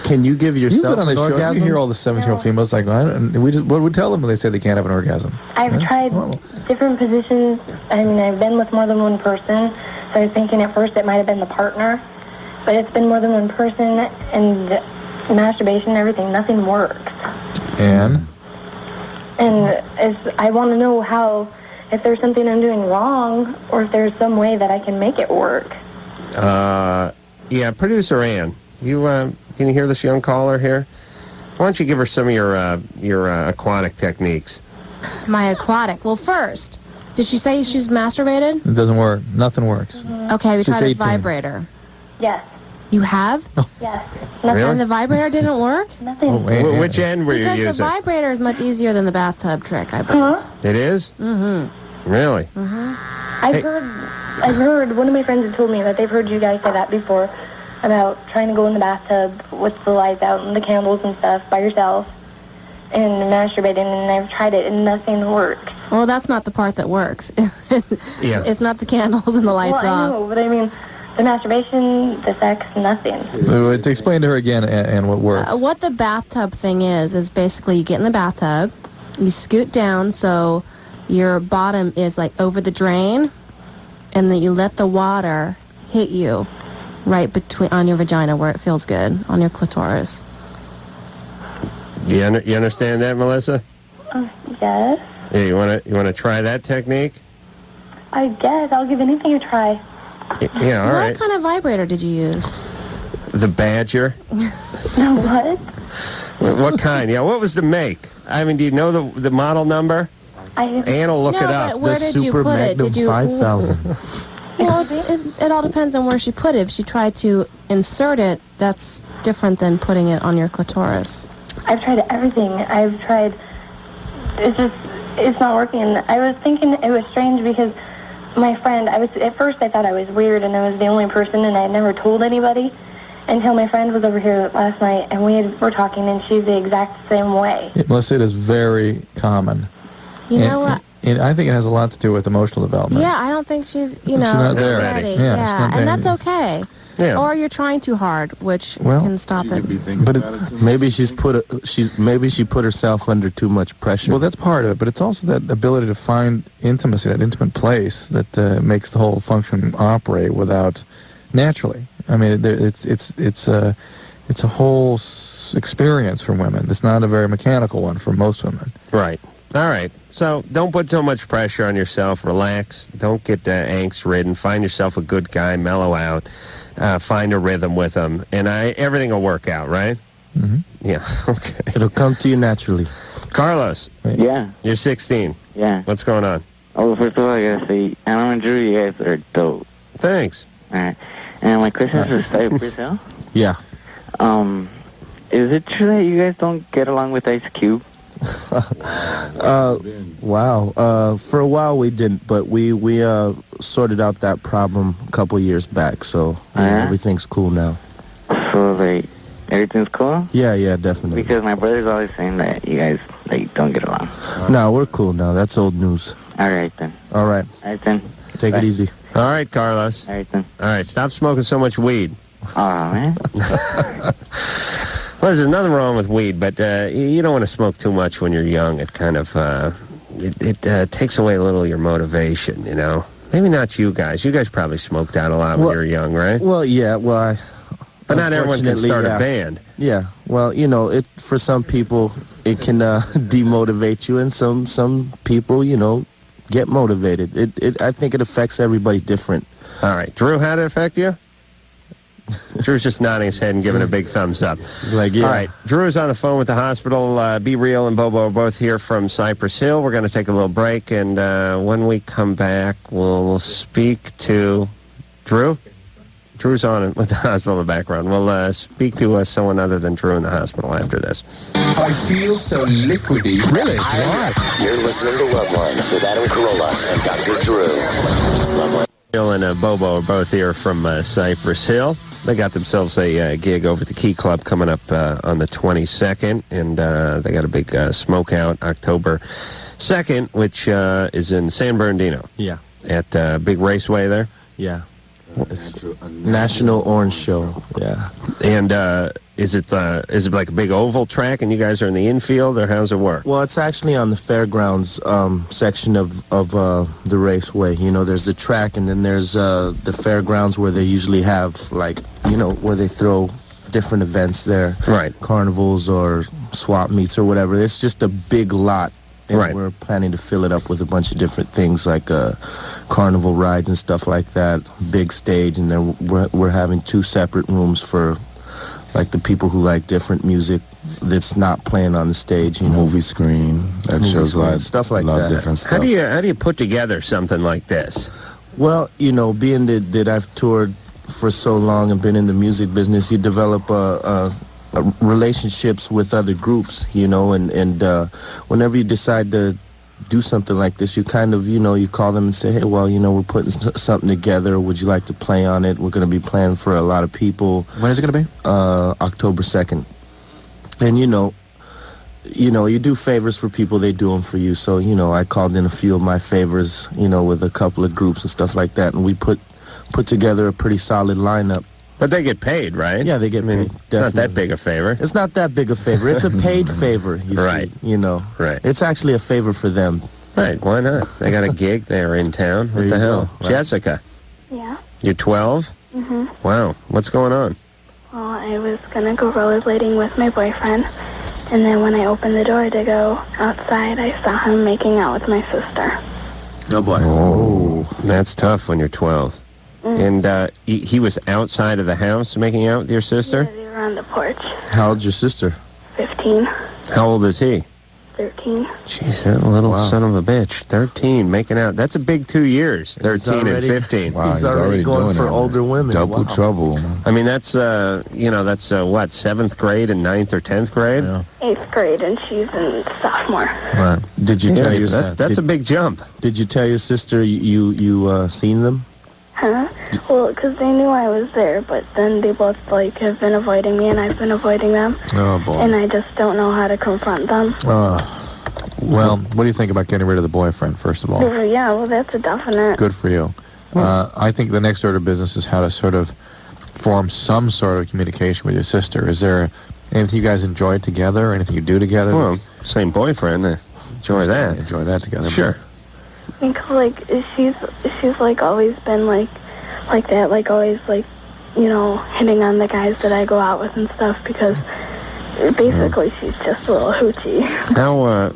Speaker 5: Can you give
Speaker 3: You've
Speaker 5: yourself
Speaker 3: been on
Speaker 5: an
Speaker 3: the show.
Speaker 5: orgasm?
Speaker 3: You hear all the 17-year-old females like, what would we tell them when they say they can't have an orgasm?
Speaker 7: I've
Speaker 3: That's
Speaker 7: tried
Speaker 3: normal.
Speaker 7: different positions. I've been with more than one person. So I was thinking at first it might have been the partner, but it's been more than one person, and masturbation and everything, nothing works.
Speaker 3: And
Speaker 7: I want to know if there's something I'm doing wrong, or if there's some way that I can make it work.
Speaker 2: Yeah, producer Ann, can you hear this young caller here? Why don't you give her some of your aquatic techniques?
Speaker 9: My aquatic. Well, first, did she say she's masturbated?
Speaker 3: it doesn't work. Nothing works.
Speaker 9: Okay, we
Speaker 3: She's
Speaker 9: tried a
Speaker 3: 18.
Speaker 9: vibrator.
Speaker 7: Yes.
Speaker 9: You have?
Speaker 7: Yes.
Speaker 2: Really?
Speaker 9: And the vibrator didn't work?
Speaker 7: Nothing.
Speaker 3: Oh, wait.
Speaker 2: Which end were you
Speaker 9: Because the
Speaker 2: using?
Speaker 9: vibrator is much easier than the bathtub trick, I believe.
Speaker 2: It is? Mm-hmm. Really?
Speaker 7: I've heard, one of my friends had told me that they've heard you guys say that before, about trying to go in the bathtub with the lights out and the candles and stuff by yourself and masturbating, and I've tried it and nothing works.
Speaker 9: Well, that's not the part that works.
Speaker 2: Yeah.
Speaker 9: It's not the candles and the lights
Speaker 7: Well, I
Speaker 9: off.
Speaker 7: know, but I mean, the masturbation, the sex, nothing.
Speaker 3: To explain to her again and what works.
Speaker 9: What the bathtub thing is basically you get in the bathtub, you scoot down so your bottom is like over the drain, and then you let the water hit you right on your vagina where it feels good, on your clitoris.
Speaker 2: You understand that, Melissa?
Speaker 7: Yes.
Speaker 2: Yeah, you wanna try that technique?
Speaker 7: I guess. I'll give anything a try.
Speaker 2: Yeah, all right.
Speaker 9: What kind of vibrator did you use?
Speaker 2: The Badger.
Speaker 7: No, what?
Speaker 2: What kind? Yeah, what was the make? I mean, do you know the model number? Ann will look it up.
Speaker 9: But where
Speaker 5: The
Speaker 9: did you
Speaker 5: Super
Speaker 9: put it?
Speaker 5: Magnum
Speaker 9: Did you?
Speaker 5: 5000.
Speaker 9: Well, it all depends on where she put it. If she tried to insert it, that's different than putting it on your clitoris.
Speaker 7: I've tried everything. I've tried. It's not working. I was thinking it was strange because my friend, at first I thought I was weird and I was the only person and I had never told anybody until my friend was over here last night and we're talking and she's the exact same way.
Speaker 3: Melissa, it is very common.
Speaker 9: You know what?
Speaker 3: And I think it has a lot to do with emotional development.
Speaker 9: Yeah, I don't think she's,
Speaker 3: not there.
Speaker 9: ready.
Speaker 3: Yeah, she's not
Speaker 9: and
Speaker 3: ready.
Speaker 9: that's okay.
Speaker 2: Yeah.
Speaker 9: Or you're trying too hard, which
Speaker 3: Well,
Speaker 9: can stop it.
Speaker 3: But
Speaker 5: Maybe maybe she put herself under too much pressure.
Speaker 3: well, that's part of it, but it's also that ability to find intimacy, that intimate place that makes the whole function operate without naturally. I mean, it's a whole experience for women. It's not a very mechanical one for most women.
Speaker 2: Right. All right. So don't put so much pressure on yourself. Relax. Don't get angst-ridden. Find yourself a good guy. Mellow out. Find a rhythm with him, and everything will work out, right?
Speaker 3: Mm-hmm.
Speaker 2: Yeah. Okay.
Speaker 5: It'll come to you naturally.
Speaker 2: Carlos,
Speaker 4: Yeah,
Speaker 2: you're 16.
Speaker 4: yeah.
Speaker 2: What's going on?
Speaker 4: Oh, first of all, I gotta say, Adam and Drew, you guys are dope.
Speaker 2: Thanks.
Speaker 4: Alright. And my question is Cypress Hill.
Speaker 5: Yeah.
Speaker 4: Is it true that you guys don't get along with Ice Cube?
Speaker 5: Wow. For a while we didn't, but we sorted out that problem a couple years back, so everything's cool now.
Speaker 4: So, like, everything's cool?
Speaker 5: Yeah, definitely.
Speaker 4: Because my brother's always saying that you guys, like, don't get along.
Speaker 5: No, we're cool now. That's old news.
Speaker 4: Alright then.
Speaker 5: All right.
Speaker 4: Alright then.
Speaker 5: Take
Speaker 4: Bye.
Speaker 5: it easy.
Speaker 2: All right, Carlos.
Speaker 4: Alright then.
Speaker 2: All right, stop smoking so much weed.
Speaker 4: Aw, man.
Speaker 2: Well, there's nothing wrong with weed, but you don't want to smoke too much when you're young. It kind of it takes away a little of your motivation, you know. Maybe not you guys. You guys probably smoked out a lot when you were young, right?
Speaker 5: Well, yeah. Well,
Speaker 2: but not everyone can start a band.
Speaker 5: Yeah. Well, for some people it can demotivate you, and some people, get motivated. I think it affects everybody different.
Speaker 2: All right, Drew, how did it affect you? Drew's just nodding his head and giving a big thumbs up.
Speaker 5: Like, yeah.
Speaker 2: All right, Drew is on the phone with the hospital. Be Real and Bobo are both here from Cypress Hill. We're going to take a little break, and when we come back, we'll speak to Drew. Drew's on with the hospital in the background. We'll speak to someone other than Drew in the hospital after this.
Speaker 1: I feel so liquidy. Really? Why?
Speaker 10: You're listening to Loveline with Adam Carolla and Dr. Drew. Loveline.
Speaker 2: Bill and Bobo are both here from Cypress Hill. They got themselves a gig over at the Key Club coming up on the 22nd, and they got a big smoke out October 2nd, which is in San Bernardino.
Speaker 5: Yeah.
Speaker 2: At Big Raceway there.
Speaker 5: Yeah. National Orange Show. Yeah.
Speaker 2: And is it like a big oval track, and you guys are in the infield, or how's it work?
Speaker 5: Well, it's actually on the fairgrounds section of the raceway. There's the track, and then there's the fairgrounds where they usually have, where they throw different events there.
Speaker 2: Right.
Speaker 5: Carnivals or swap meets or whatever. It's just a big lot. And
Speaker 2: right.
Speaker 5: We're planning to fill it up with a bunch of different things like carnival rides and stuff like that. Big stage, and then we're having 2 separate rooms for like the people who like different music that's not playing on the stage.
Speaker 6: Movie screen that shows like
Speaker 5: stuff like
Speaker 6: a lot
Speaker 5: that.
Speaker 6: of different stuff.
Speaker 2: How do you put together something like this?
Speaker 5: Well, being that I've toured for so long and been in the music business, you develop relationships with other groups, and whenever you decide to do something like this, you kind of, you call them and say, hey, well, we're putting something together. Would you like to play on it? We're going to be playing for a lot of people.
Speaker 3: When is it going to be?
Speaker 5: October 2nd. And, you do favors for people, they do them for you. So, I called in a few of my favors, with a couple of groups and stuff like that, and we put together a pretty solid lineup.
Speaker 2: But they get paid, right?
Speaker 5: Yeah, they get paid.
Speaker 2: It's not that big a favor.
Speaker 5: It's not that big a favor. It's a paid favor, you
Speaker 2: right.
Speaker 5: see.
Speaker 2: Right.
Speaker 5: It's actually a favor for them.
Speaker 2: Right, why not? They got a gig. They're in town. What the hell?
Speaker 5: Right.
Speaker 2: Jessica.
Speaker 7: Yeah.
Speaker 2: You're 12?
Speaker 7: Mm-hmm.
Speaker 2: Wow. What's going on?
Speaker 7: Well, I was going to go rollerblading with my boyfriend, and then when I opened the door to go outside, I saw him making out with my sister.
Speaker 2: Oh, boy. Oh, that's tough when you're 12. And he was outside of the house making out with your sister?
Speaker 7: Yeah, they were on the porch.
Speaker 5: How old's your sister?
Speaker 7: 15,
Speaker 2: How old is he?
Speaker 7: 13.
Speaker 2: Jeez, that little son of a bitch. 13, making out. That's a big 2 years, 13 and 15.
Speaker 6: Wow,
Speaker 5: He's already going
Speaker 6: doing
Speaker 5: for
Speaker 6: that,
Speaker 5: older women.
Speaker 6: Double
Speaker 5: Wow.
Speaker 6: trouble.
Speaker 2: I mean, that's, what, 7th grade and 9th or 10th grade?
Speaker 3: Yeah.
Speaker 7: 8th grade, and she's in sophomore.
Speaker 3: Right.
Speaker 5: Did you tell your
Speaker 2: That's a big jump.
Speaker 5: Did you tell your sister you seen them?
Speaker 7: Huh? Well, because they knew I was there, but then they both, like, have been avoiding me, and I've been avoiding them.
Speaker 3: Oh, boy.
Speaker 7: And I just don't know how to confront them.
Speaker 3: Well, what do you think about getting rid of the boyfriend, first of all?
Speaker 7: Yeah, well, that's a definite.
Speaker 3: Good for you. I think the next order of business is how to sort of form some sort of communication with your sister. Is there anything you guys enjoy together, or anything you do together?
Speaker 2: Well, same boyfriend. Enjoy that.
Speaker 3: Enjoy that together.
Speaker 2: Sure.
Speaker 7: Because, like, she's like, always been, like that, like, always, like, you know, hitting on the guys that I go out with and stuff, because basically she's just a little hoochie.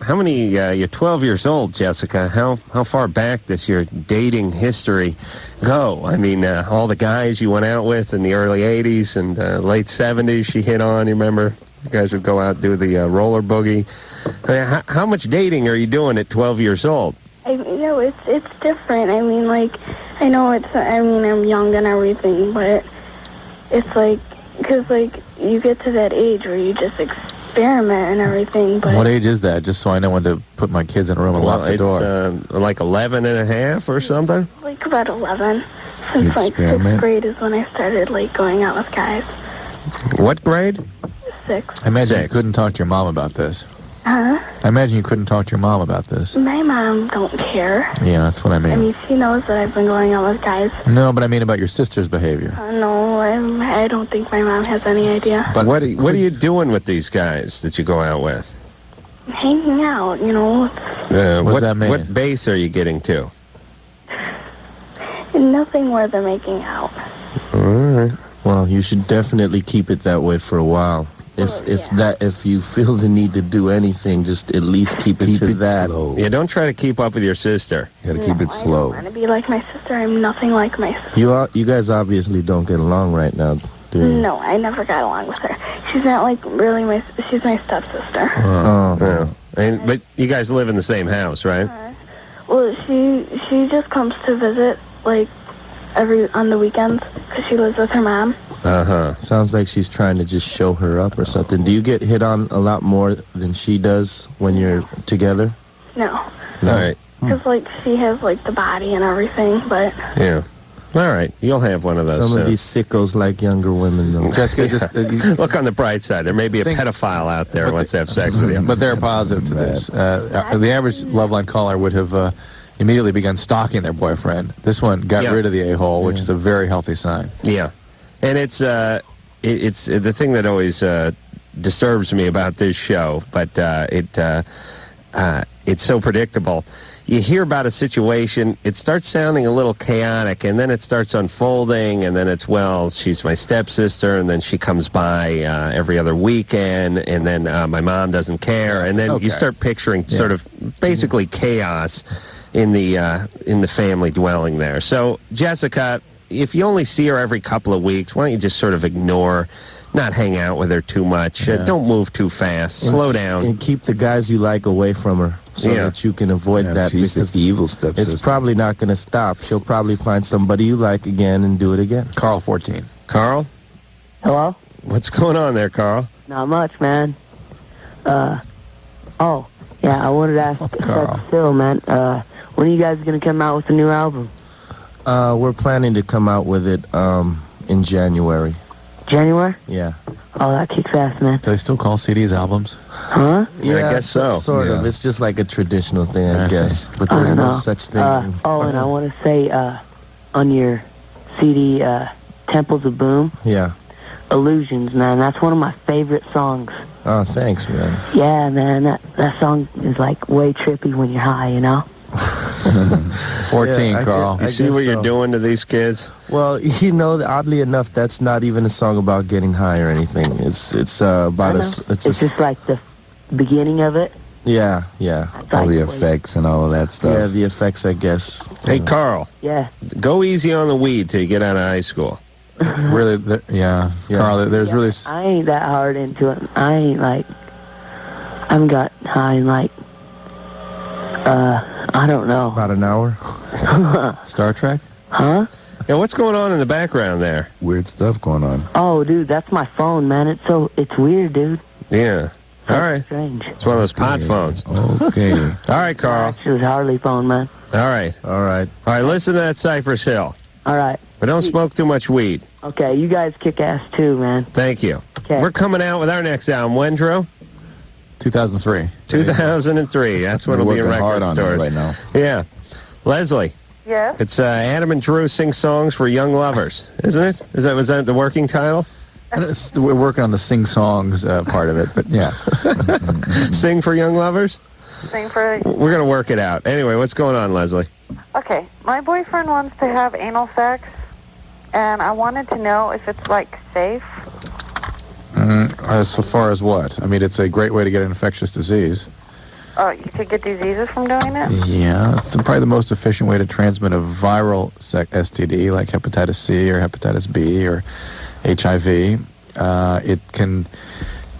Speaker 2: How many, you're 12 years old, Jessica. How far back does your dating history go? I mean, all the guys you went out with in the early 80s and late 70s she hit on, you remember? You guys would go out and do the roller boogie. I mean, how much dating are you doing at 12 years old?
Speaker 7: It's different. I mean, like, I know I'm young and everything, but it's like, because, like, you get to that age where you just experiment and everything, but...
Speaker 3: What age is that? Just so I know when to put my kids in a room and lock the door.
Speaker 2: It's like 11 and a half or something?
Speaker 7: Like, about 11. Since, like, 6th grade is when I started, like, going out with guys.
Speaker 2: What grade?
Speaker 7: 6.
Speaker 3: I imagine you couldn't talk to your mom about this.
Speaker 7: Huh?
Speaker 3: I imagine you couldn't talk to your mom about this.
Speaker 7: My mom don't care.
Speaker 3: Yeah, that's what I mean.
Speaker 7: I mean, she knows that I've been going out with guys.
Speaker 3: No, but I mean about your sister's behavior.
Speaker 7: No, I don't think my mom has any idea.
Speaker 2: But what are you doing with these guys that you go out with?
Speaker 7: Hanging out, you know.
Speaker 3: What does that mean?
Speaker 2: What base are you getting to?
Speaker 7: Nothing where they're making out.
Speaker 2: All right.
Speaker 5: Well, you should definitely keep it that way for a while. If you feel the need to do anything, just at least keep it that.
Speaker 6: Slow.
Speaker 2: Yeah, don't try to keep up with your sister.
Speaker 6: You gotta keep it slow.
Speaker 7: I don't want to be like my sister. I'm nothing like my sister.
Speaker 5: You guys obviously don't get along right now, do you?
Speaker 7: No, I never got along with her. She's not like really she's my stepsister.
Speaker 2: But you guys live in the same house, right?
Speaker 7: Well, she just comes to visit, like, on the weekends, because she lives with her mom.
Speaker 5: Sounds like she's trying to just show her up or something. Do you get hit on a lot more than she does when you're together?
Speaker 7: No.
Speaker 2: All right.
Speaker 7: Because, like, she has, like, the body and everything, but...
Speaker 2: Yeah. All right. You'll have one of those
Speaker 5: Some
Speaker 2: soon.
Speaker 5: of these sickos like younger women, though.
Speaker 3: Jessica, just...
Speaker 2: Look on the bright side. There may be a pedophile out there who wants to have sex with you.
Speaker 3: But they're positive to this. The average Loveline caller would have immediately begun stalking their boyfriend. This one got rid of the a-hole, which is a very healthy sign.
Speaker 2: Yeah. And it's the thing that always disturbs me about this show, but it's so predictable. You hear about a situation, it starts sounding a little chaotic, and then it starts unfolding, and then it's, well, she's my stepsister, and then she comes by every other weekend, and then my mom doesn't care, and then you start picturing sort of basically chaos in the family dwelling there. So, Jessica, if you only see her every couple of weeks, why don't you just sort of ignore, not hang out with her too much, don't move too fast, slow down.
Speaker 5: And keep the guys you like away from her so that you can avoid that.
Speaker 6: She's
Speaker 5: because
Speaker 6: the evil stepsister.
Speaker 5: It's probably not going to stop. She'll probably find somebody you like again and do it again.
Speaker 3: Carl, 14.
Speaker 2: Carl?
Speaker 11: Hello?
Speaker 2: What's going on there, Carl?
Speaker 11: Not much, man. I wanted to ask Cypress Hill, man, when are you guys going to come out with a new album?
Speaker 5: We're planning to come out with it in January.
Speaker 11: January?
Speaker 5: Yeah.
Speaker 11: Oh, that kicks ass, man.
Speaker 3: Do they still call CDs albums?
Speaker 11: Huh?
Speaker 2: Yeah, I guess so.
Speaker 5: Sort of. It's just like a traditional thing, I guess. But
Speaker 11: I
Speaker 5: there's
Speaker 11: don't
Speaker 5: no
Speaker 11: know.
Speaker 5: such thing.
Speaker 11: And I want to say, on your CD, Temples of Boom,
Speaker 5: Yeah.
Speaker 11: Illusions, man, that's one of my favorite songs.
Speaker 5: Oh, thanks, man.
Speaker 11: Yeah, man, that song is, like, way trippy when you're high, you know?
Speaker 3: 14,
Speaker 5: Yeah,
Speaker 3: Carl.
Speaker 2: You see what you're doing to these kids?
Speaker 5: Well, you know, oddly enough, that's not even a song about getting high or anything. It's about
Speaker 11: It's just like the beginning of it.
Speaker 5: Yeah.
Speaker 6: All the effects and all of that stuff.
Speaker 5: Yeah, the effects, I guess.
Speaker 2: Hey, Carl.
Speaker 11: Yeah.
Speaker 2: Go easy on the weed till you get out of high school.
Speaker 3: Really, Carl, there's really...
Speaker 11: I ain't that hard into it. I ain't, like, I haven't got high in like, I don't know.
Speaker 5: About an hour.
Speaker 3: Star Trek?
Speaker 11: Huh?
Speaker 2: Yeah, what's going on in the background there?
Speaker 6: Weird stuff going on.
Speaker 11: Oh, dude, that's my phone, man. It's weird, dude.
Speaker 2: Yeah. All right.
Speaker 11: Strange.
Speaker 2: It's one of those pod phones.
Speaker 6: Okay.
Speaker 2: All right, Carl.
Speaker 11: Actually, it's Harley phone, man.
Speaker 2: All right.
Speaker 5: All right.
Speaker 2: All right, listen to that Cypress Hill.
Speaker 11: All right.
Speaker 2: But don't smoke too much weed.
Speaker 11: Okay, you guys kick ass too, man.
Speaker 2: Thank you.
Speaker 11: Okay.
Speaker 2: We're coming out with our next album. When, Drew?
Speaker 3: 2003.
Speaker 2: 2003. That's when
Speaker 6: We're
Speaker 2: it'll be in
Speaker 6: working hard
Speaker 2: record
Speaker 6: on that
Speaker 2: stores.
Speaker 6: right now.
Speaker 2: Yeah. Leslie.
Speaker 12: Yes.
Speaker 2: It's Adam and Drew sing songs for young lovers, isn't it? Was that the working title?
Speaker 3: We're working on the sing songs part of it, but yeah.
Speaker 2: Sing for young lovers?
Speaker 12: Sing for...
Speaker 2: We're going to work it out. Anyway, what's going on, Leslie?
Speaker 12: Okay, my boyfriend wants to have anal sex, and I wanted to know if it's, like, safe.
Speaker 3: As far as what? I mean, it's a great way to get an infectious disease.
Speaker 12: Oh, you could get diseases from doing it?
Speaker 3: Yeah, it's probably the most efficient way to transmit a viral STD like hepatitis C or hepatitis B or HIV.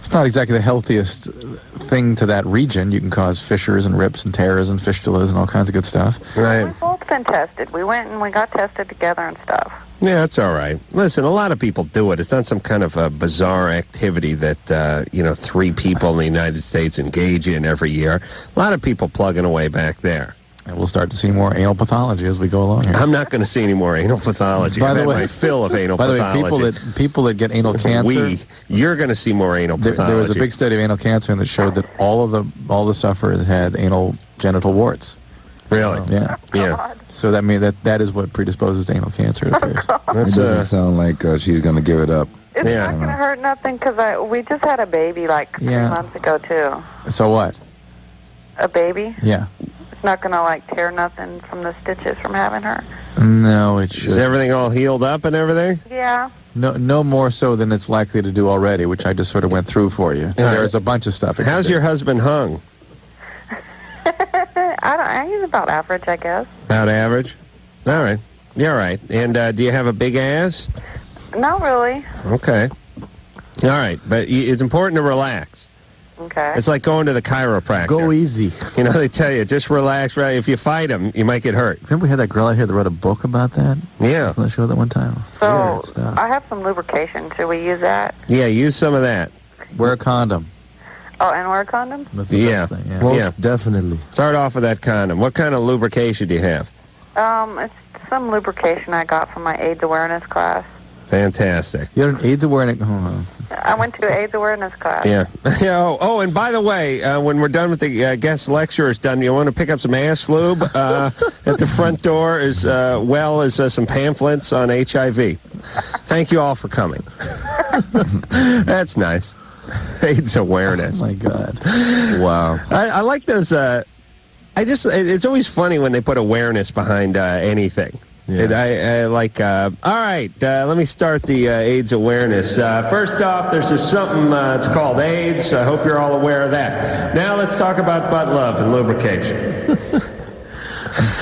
Speaker 3: It's not exactly the healthiest thing to that region. You can cause fissures and rips and tears and fistulas and all kinds of good stuff.
Speaker 2: Right.
Speaker 12: We've both been tested. We went and we got tested together and stuff.
Speaker 2: Yeah, that's all right. Listen, a lot of people do it. It's not some kind of a bizarre activity that, 3 people in the United States engage in every year. A lot of people plugging away back there.
Speaker 3: And we'll start to see more anal pathology as we go along here.
Speaker 2: I'm not going to see any more anal pathology. I've had my fill of anal pathology.
Speaker 3: By the way, people that get anal cancer...
Speaker 2: You're going to see more anal pathology.
Speaker 3: There was a big study of anal cancer that showed that all the sufferers had anal genital warts.
Speaker 2: Really?
Speaker 3: Yeah.
Speaker 2: Yeah.
Speaker 3: So that is what predisposes to anal cancer, it appears.
Speaker 6: It doesn't sound like she's going to give it up.
Speaker 12: It's not going to hurt nothing because we just had a baby like 3 months ago, too.
Speaker 3: So what?
Speaker 12: A baby?
Speaker 3: Yeah.
Speaker 12: It's not going to, like, tear nothing from the stitches from having her?
Speaker 3: No, it should.
Speaker 2: Is everything all healed up and everything?
Speaker 12: Yeah.
Speaker 3: No more so than it's likely to do already, which I just sort of went through for you. There's a bunch of stuff.
Speaker 2: How's your husband hung?
Speaker 12: He's about average, I guess.
Speaker 2: About average? All right. Yeah, all right. And do you have a big ass?
Speaker 12: Not really.
Speaker 2: Okay. All right. But it's important to relax.
Speaker 12: Okay.
Speaker 2: It's like going to the chiropractor.
Speaker 5: Go easy.
Speaker 2: You know, they tell you, just relax, right? If you fight him, you might get hurt.
Speaker 3: Remember we had that girl out here that wrote a book about that?
Speaker 2: Yeah.
Speaker 3: On the show that one time.
Speaker 12: So, I have some lubrication. Should we use that?
Speaker 2: Yeah, use some of that.
Speaker 3: Wear a condom.
Speaker 12: Oh, and wear a condom?
Speaker 3: That's the best thing, yeah.
Speaker 5: Most definitely.
Speaker 2: Start off with that condom. What kind of lubrication do you have?
Speaker 12: It's some lubrication I got from my AIDS awareness class.
Speaker 2: Fantastic.
Speaker 3: You had an AIDS awareness... Hold on.
Speaker 12: I went to an AIDS awareness class.
Speaker 2: Yeah. Oh, and by the way, when we're done with the guest lecture is done, you want to pick up some ass lube at the front door as well as some pamphlets on HIV. Thank you all for coming. That's nice. AIDS awareness.
Speaker 3: Oh, my God.
Speaker 2: Wow. I like those... it's always funny when they put awareness behind anything. Yeah. I like, all right, let me start the AIDS awareness. First off, there's just something, it's called AIDS. I hope you're all aware of that. Now let's talk about butt love and lubrication.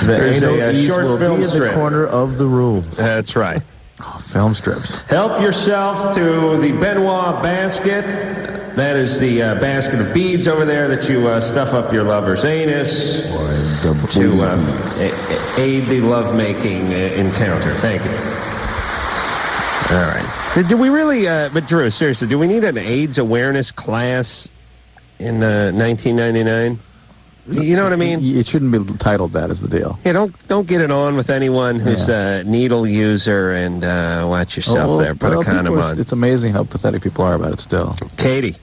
Speaker 2: There's a short film strip.
Speaker 5: In the corner of the room.
Speaker 2: That's right.
Speaker 3: Oh, film strips.
Speaker 2: Help yourself to the Benoit basket. That is the basket of beads over there that you stuff up your lover's anus to aid the lovemaking encounter. Thank you. All right. So do we really, but Drew, seriously, do we need an AIDS awareness class in 1999? You know what I mean?
Speaker 3: It shouldn't be titled that is the deal.
Speaker 2: Yeah, don't get it on with anyone who's a needle user and watch yourself there. Put a condom on.
Speaker 3: It's amazing how pathetic people are about it still.
Speaker 2: Katie.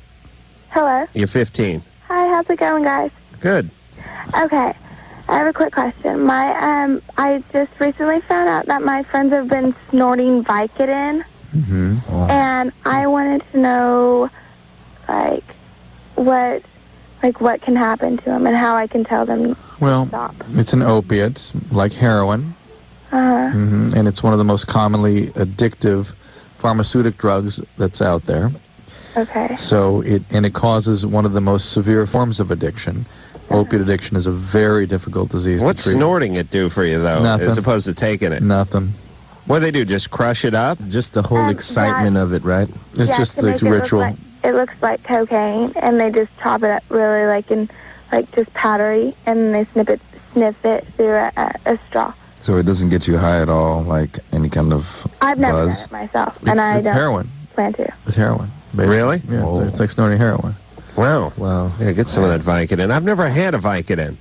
Speaker 7: Hello.
Speaker 2: You're 15.
Speaker 7: Hi, how's it going, guys?
Speaker 2: Good.
Speaker 7: Okay. I have a quick question. I just recently found out that my friends have been snorting Vicodin.
Speaker 3: Mm-hmm. Oh.
Speaker 7: And I wanted to know, what can happen to them and how I can tell them to stop.
Speaker 3: It's an opiate, like heroin.
Speaker 7: Uh-huh.
Speaker 3: And it's one of the most commonly addictive pharmaceutic drugs that's out there.
Speaker 7: Okay.
Speaker 3: So it causes one of the most severe forms of addiction. Opiate addiction is a very difficult disease
Speaker 2: What's
Speaker 3: to treat.
Speaker 2: snorting it do for you, though,
Speaker 3: Nothing.
Speaker 2: as opposed to taking it?
Speaker 3: Nothing.
Speaker 2: What do they do, just crush it up?
Speaker 5: Just the whole excitement of it, right?
Speaker 3: It's just
Speaker 7: to
Speaker 3: the
Speaker 7: make it look
Speaker 3: ritual.
Speaker 7: like, it looks like cocaine, and they just chop it up really just powdery, and they sniff it through a straw.
Speaker 6: So it doesn't get you high at all, like any kind of
Speaker 7: I've never done
Speaker 6: buzz?
Speaker 7: it myself, and I don't
Speaker 3: heroin.
Speaker 7: plan to.
Speaker 3: It's heroin. Basically.
Speaker 2: Really?
Speaker 3: Yeah, it's like snorting heroin.
Speaker 2: Wow. Yeah, get some of that Vicodin. I've never had a Vicodin.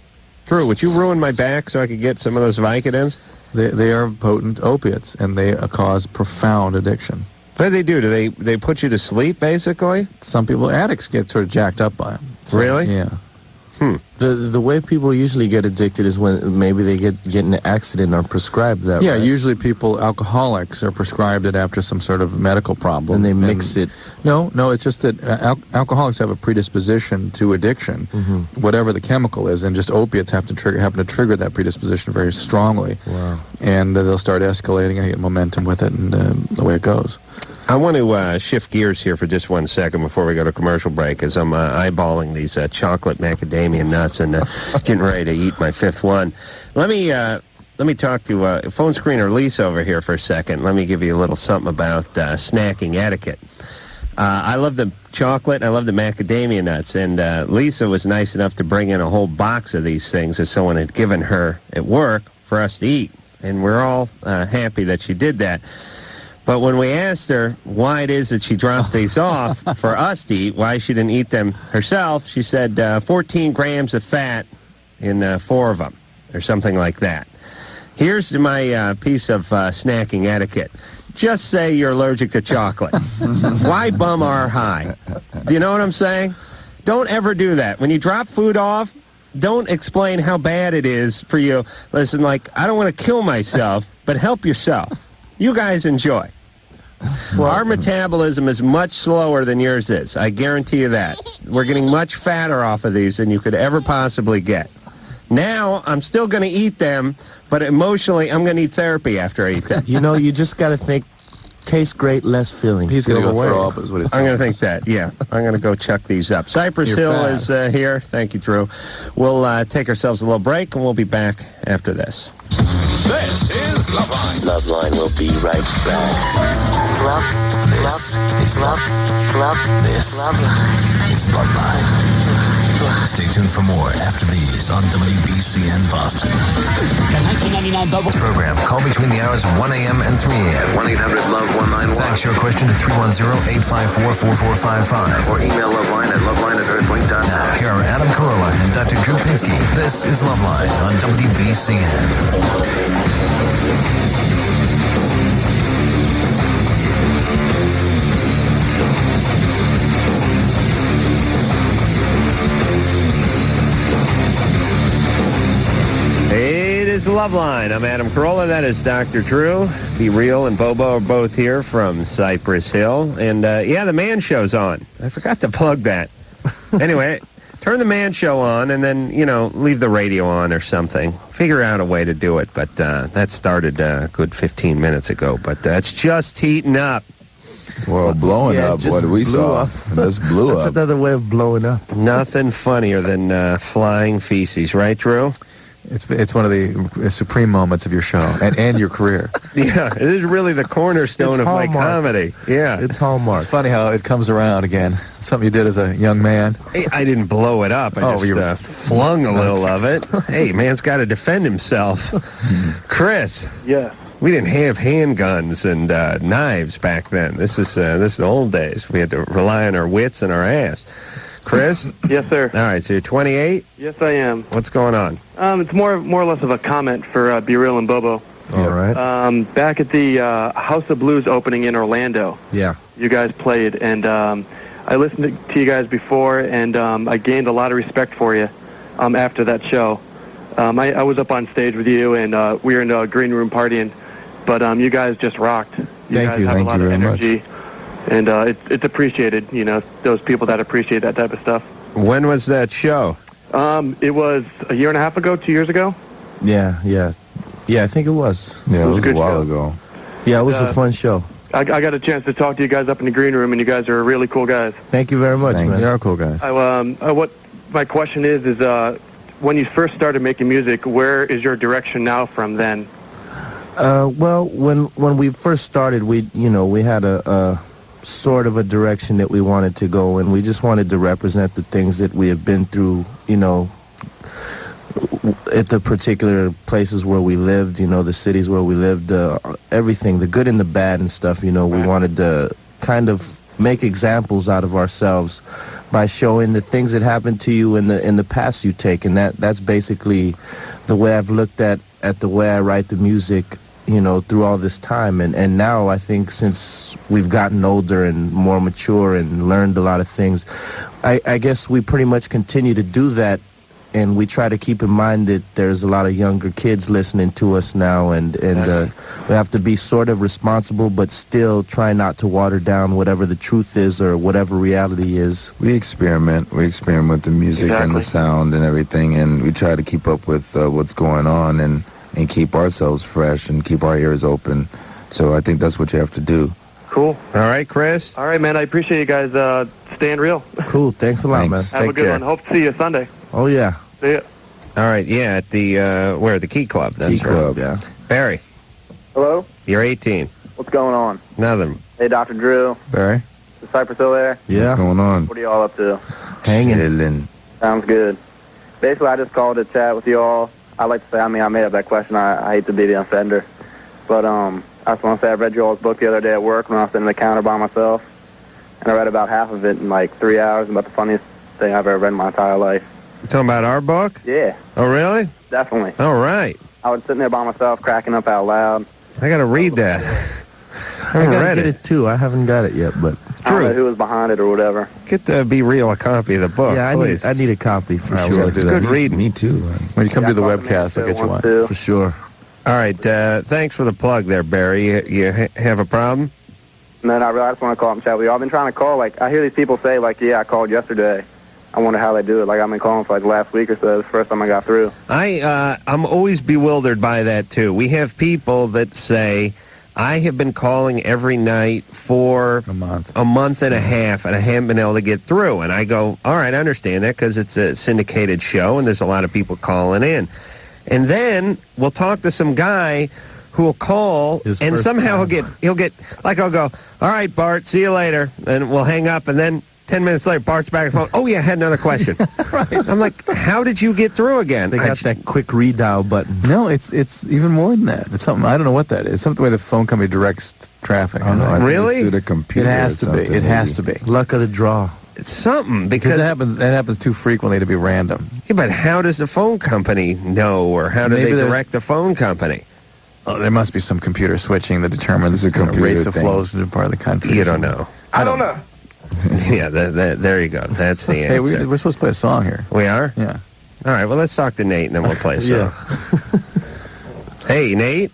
Speaker 2: Drew, would you ruin my back so I could get some of those Vicodins?
Speaker 3: They are potent opiates, and they cause profound addiction.
Speaker 2: What do? Do they put you to sleep, basically?
Speaker 3: Some people, addicts, get sort of jacked up by them. So,
Speaker 2: Really?
Speaker 3: Yeah.
Speaker 5: The way people usually get addicted is when maybe they get in an accident or prescribed that.
Speaker 3: Yeah,
Speaker 5: right?
Speaker 3: usually alcoholics are prescribed it after some sort of medical problem.
Speaker 5: And they mix it.
Speaker 3: No, it's just that alcoholics have a predisposition to addiction, whatever the chemical is, and just opiates happen to trigger that predisposition very strongly.
Speaker 5: Wow.
Speaker 3: And they'll start escalating and get momentum with it, and the way it goes.
Speaker 2: I want to shift gears here for just 1 second before we go to commercial break, as I'm eyeballing these chocolate macadamia nuts and getting ready to eat my fifth one. Let me talk to phone screener Lisa over here for a second. Let me give you a little something about snacking etiquette. I love the chocolate, I love the macadamia nuts, and Lisa was nice enough to bring in a whole box of these things that someone had given her at work for us to eat, and we're all happy that she did that. But when we asked her why it is that she dropped these off for us to eat, why she didn't eat them herself, she said 14 grams of fat in 4 of them, or something like that. Here's my piece of snacking etiquette. Just say you're allergic to chocolate. Why bum our high? Do you know what I'm saying? Don't ever do that. When you drop food off, don't explain how bad it is for you. Listen, I don't want to kill myself, but help yourself. You guys enjoy. Well, our metabolism is much slower than yours is. I guarantee you that. We're getting much fatter off of these than you could ever possibly get. Now, I'm still going to eat them, but emotionally, I'm going to need therapy after I eat them.
Speaker 5: You know, you just got to think, tastes great, less filling.
Speaker 3: He's going to go throw up, is what he's
Speaker 2: I'm going to think that, yeah. I'm going to go chuck these up. Cypress Hill is here. Thank you, Drew. We'll take ourselves a little break, and we'll be back after this.
Speaker 1: This is Loveline.
Speaker 10: Loveline will be right back.
Speaker 1: This is Loveline. Stay tuned for more after these on WBCN Boston.
Speaker 13: The 1999 Bubble
Speaker 1: Program. Call between the hours of 1 a.m. and 3 a.m. 1-800-LOVE-191. Fax your question to 310-854-4455. Or email Loveline at loveline@earthlink.net. Here are Adam Carolla and Dr. Drew Pinsky. This is Loveline on WBCN.
Speaker 2: It is Loveline. I'm Adam Carolla. That is Dr. Drew. Be Real and Bobo are both here from Cypress Hill. And, the Man Show's on. I forgot to plug that. Anyway, turn the Man Show on and then, leave the radio on or something. Figure out a way to do it. But that started a good 15 minutes ago. But that's just heating up.
Speaker 6: Well, blowing up, what we saw. This blew
Speaker 5: That's
Speaker 6: up.
Speaker 5: another way of blowing up.
Speaker 2: Nothing funnier than flying feces, right, Drew?
Speaker 3: It's one of the supreme moments of your show and your career.
Speaker 2: Yeah, it is really the cornerstone of my comedy. Yeah.
Speaker 5: It's Hallmark.
Speaker 3: It's funny how it comes around again. Something you did as a young man.
Speaker 2: Hey, I didn't blow it up. I just flung a little of it. Hey, man's got to defend himself. Chris.
Speaker 14: Yes.
Speaker 2: We didn't have handguns and knives back then. This is the old days. We had to rely on our wits and our ass. Chris?
Speaker 14: Yes, sir.
Speaker 2: All right, so you're 28?
Speaker 14: Yes, I am.
Speaker 2: What's going on?
Speaker 14: It's more or less of a comment for Be Real and Bobo.
Speaker 2: All right.
Speaker 14: Back at the House of Blues opening in Orlando.
Speaker 5: Yeah.
Speaker 14: You guys played, and I listened to you guys before, and I gained a lot of respect for you after that show. I was up on stage with you, and we were in a green room partying, but you guys just rocked.
Speaker 6: Thank you.
Speaker 14: Have
Speaker 6: Thank
Speaker 14: a lot
Speaker 6: you
Speaker 14: of
Speaker 6: very
Speaker 14: energy.
Speaker 6: much.
Speaker 14: And it's appreciated, those people that appreciate that type of stuff.
Speaker 2: When was that show?
Speaker 14: It was a year and a half ago, 2 years ago.
Speaker 5: Yeah, I think it was.
Speaker 6: Yeah, it was a
Speaker 14: good
Speaker 6: while
Speaker 14: show.
Speaker 6: ago.
Speaker 5: Yeah, it was a fun show.
Speaker 14: I got a chance to talk to you guys up in the green room, and you guys are really cool guys.
Speaker 5: Thank you very much,
Speaker 6: Thanks.
Speaker 5: man.
Speaker 3: They are cool guys.
Speaker 14: What my question is when you first started making music, where is your direction now from then?
Speaker 5: Well, when we first started, we had a sort of a direction that we wanted to go, and we just wanted to represent the things that we have been through, you know, at the particular places where we lived, you know, the cities where we lived, everything, the good and the bad and stuff, you know. We wanted to kind of make examples out of ourselves by showing the things that happened to you in the past you take, and that's basically the way I've looked at the way I write the music, you know, through all this time. And now I think since we've gotten older and more mature and learned a lot of things, I guess we pretty much continue to do that. And we try to keep in mind that there's a lot of younger kids listening to us now, and we have to be sort of responsible, but still try not to water down whatever the truth is or whatever reality is.
Speaker 6: We experiment with the music and the sound and everything, and we try to keep up with what's going on and keep ourselves fresh and keep our ears open. So I think that's what you have to do.
Speaker 14: Cool.
Speaker 2: All right, Chris.
Speaker 14: All right, man. I appreciate you guys staying real.
Speaker 5: Cool. Thanks a lot, man.
Speaker 14: Have a good one. Hope to see you Sunday.
Speaker 5: Oh, yeah.
Speaker 14: See ya.
Speaker 2: All right, yeah, at the, where? The Key Club. That's
Speaker 6: Key Club,
Speaker 2: yeah. Barry.
Speaker 15: Hello?
Speaker 2: You're 18.
Speaker 15: What's going on?
Speaker 2: Nothing.
Speaker 15: Hey, Dr. Drew.
Speaker 3: Barry?
Speaker 15: Is Cypress Hill there?
Speaker 5: Yeah.
Speaker 6: What's going on?
Speaker 15: What are y'all up to?
Speaker 5: Hanging.
Speaker 6: Chilling.
Speaker 15: Sounds good. Basically, I just called to chat with y'all. I like to say, I made up that question. I hate to be the offender. But I just want to say I read y'all's book the other day at work when I was sitting at the counter by myself. And I read about half of it in like 3 hours. About the funniest thing I've ever read in my entire life.
Speaker 2: You talking about our book?
Speaker 15: Yeah.
Speaker 2: Oh, really?
Speaker 15: Definitely.
Speaker 2: All right.
Speaker 15: I was sitting there by myself, cracking up out loud.
Speaker 2: I got to read that.
Speaker 5: I gotta get it too. I haven't got it yet, but
Speaker 15: I don't know who was behind it or whatever.
Speaker 2: Get Be Real a copy of the book.
Speaker 5: yeah,
Speaker 2: please.
Speaker 5: I need a copy for
Speaker 3: All right,
Speaker 5: sure.
Speaker 3: we'll do
Speaker 2: It's
Speaker 3: that.
Speaker 2: good reading.
Speaker 6: Me too.
Speaker 3: When you come
Speaker 15: Yeah,
Speaker 3: to the
Speaker 15: I called the
Speaker 3: webcast, I'll
Speaker 15: man
Speaker 3: get you
Speaker 15: once,
Speaker 3: one.
Speaker 15: too.
Speaker 5: For sure.
Speaker 2: All right, thanks for the plug there, Barry. You have a problem?
Speaker 15: And then I just want to call up and chat with you. I've been trying to call. Like, I hear these people say, like, yeah, I called yesterday. I wonder how they do it. Like, I've been calling for like the last week or so. It's the first time I got through.
Speaker 2: I'm always bewildered by that, too. We have people that say, I have been calling every night for a month and a half, and I haven't been able to get through. And I go, all right, I understand that because it's a syndicated show, and there's a lot of people calling in. And then we'll talk to some guy who will call, and somehow he'll get, like I'll go, all right, Bart, see you later, and we'll hang up, and then 10 minutes later, Bart's back on the phone. Oh, yeah, I had another question. Right. I'm like, how did you get through again?
Speaker 5: They got that quick redial button.
Speaker 3: No, it's even more than that. It's something, I don't know what that is. It's something the way the phone company directs traffic.
Speaker 6: I don't know. I think
Speaker 2: Really?
Speaker 6: it's through the computer.
Speaker 3: It has to be. It has to be.
Speaker 5: Luck of the draw.
Speaker 2: It's something
Speaker 3: Because
Speaker 2: because
Speaker 3: that happens too frequently to be random.
Speaker 2: yeah, but how does the phone company know, or how do
Speaker 3: Maybe
Speaker 2: they
Speaker 3: they're-
Speaker 2: direct the phone company?
Speaker 3: Oh, there must be some computer switching that determines
Speaker 6: It's a computer
Speaker 3: rates of
Speaker 6: thing.
Speaker 3: flows from part of the country.
Speaker 2: You don't know.
Speaker 15: I don't know.
Speaker 2: Yeah, there you go. That's the
Speaker 3: Hey,
Speaker 2: answer.
Speaker 3: we're supposed to play a song here.
Speaker 2: We are?
Speaker 3: Yeah.
Speaker 2: All right, well, let's talk to Nate, and then we'll play a song.
Speaker 5: Yeah.
Speaker 2: Hey, Nate,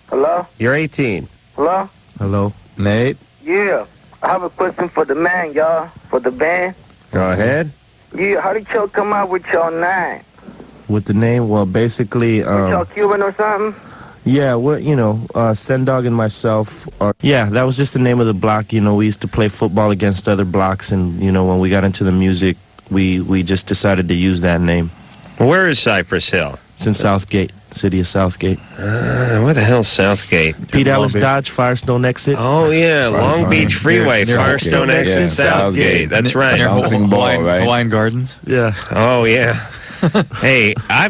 Speaker 15: Hello?
Speaker 2: you're 18.
Speaker 15: Hello?
Speaker 5: Hello.
Speaker 3: Nate?
Speaker 15: Yeah. I have a question for the man, y'all. For the band.
Speaker 2: Go ahead.
Speaker 15: Yeah, how did y'all come out with y'all name?
Speaker 5: With the name, well, basically,
Speaker 15: Y'all Cuban or something?
Speaker 5: yeah, well, you know, Sendog and myself are, yeah, that was just the name of the block. You know, we used to play football against other blocks, and, you know, when we got into the music, we just decided to use that name.
Speaker 2: Where is Cypress Hill?
Speaker 5: It's in Southgate, city of Southgate.
Speaker 2: Where the hell's Southgate?
Speaker 5: Pete Ellis Dodge, Firestone exit.
Speaker 2: Oh, yeah, Long
Speaker 6: Firestone.
Speaker 2: Beach Freeway,
Speaker 6: Near
Speaker 2: Firestone
Speaker 6: Southgate.
Speaker 2: exit,
Speaker 6: Yeah,
Speaker 2: Southgate.
Speaker 6: Southgate.
Speaker 2: That's right.
Speaker 6: Bouncing ball, right?
Speaker 3: Hawaiian Gardens?
Speaker 5: Yeah.
Speaker 2: Oh, yeah. Hey, I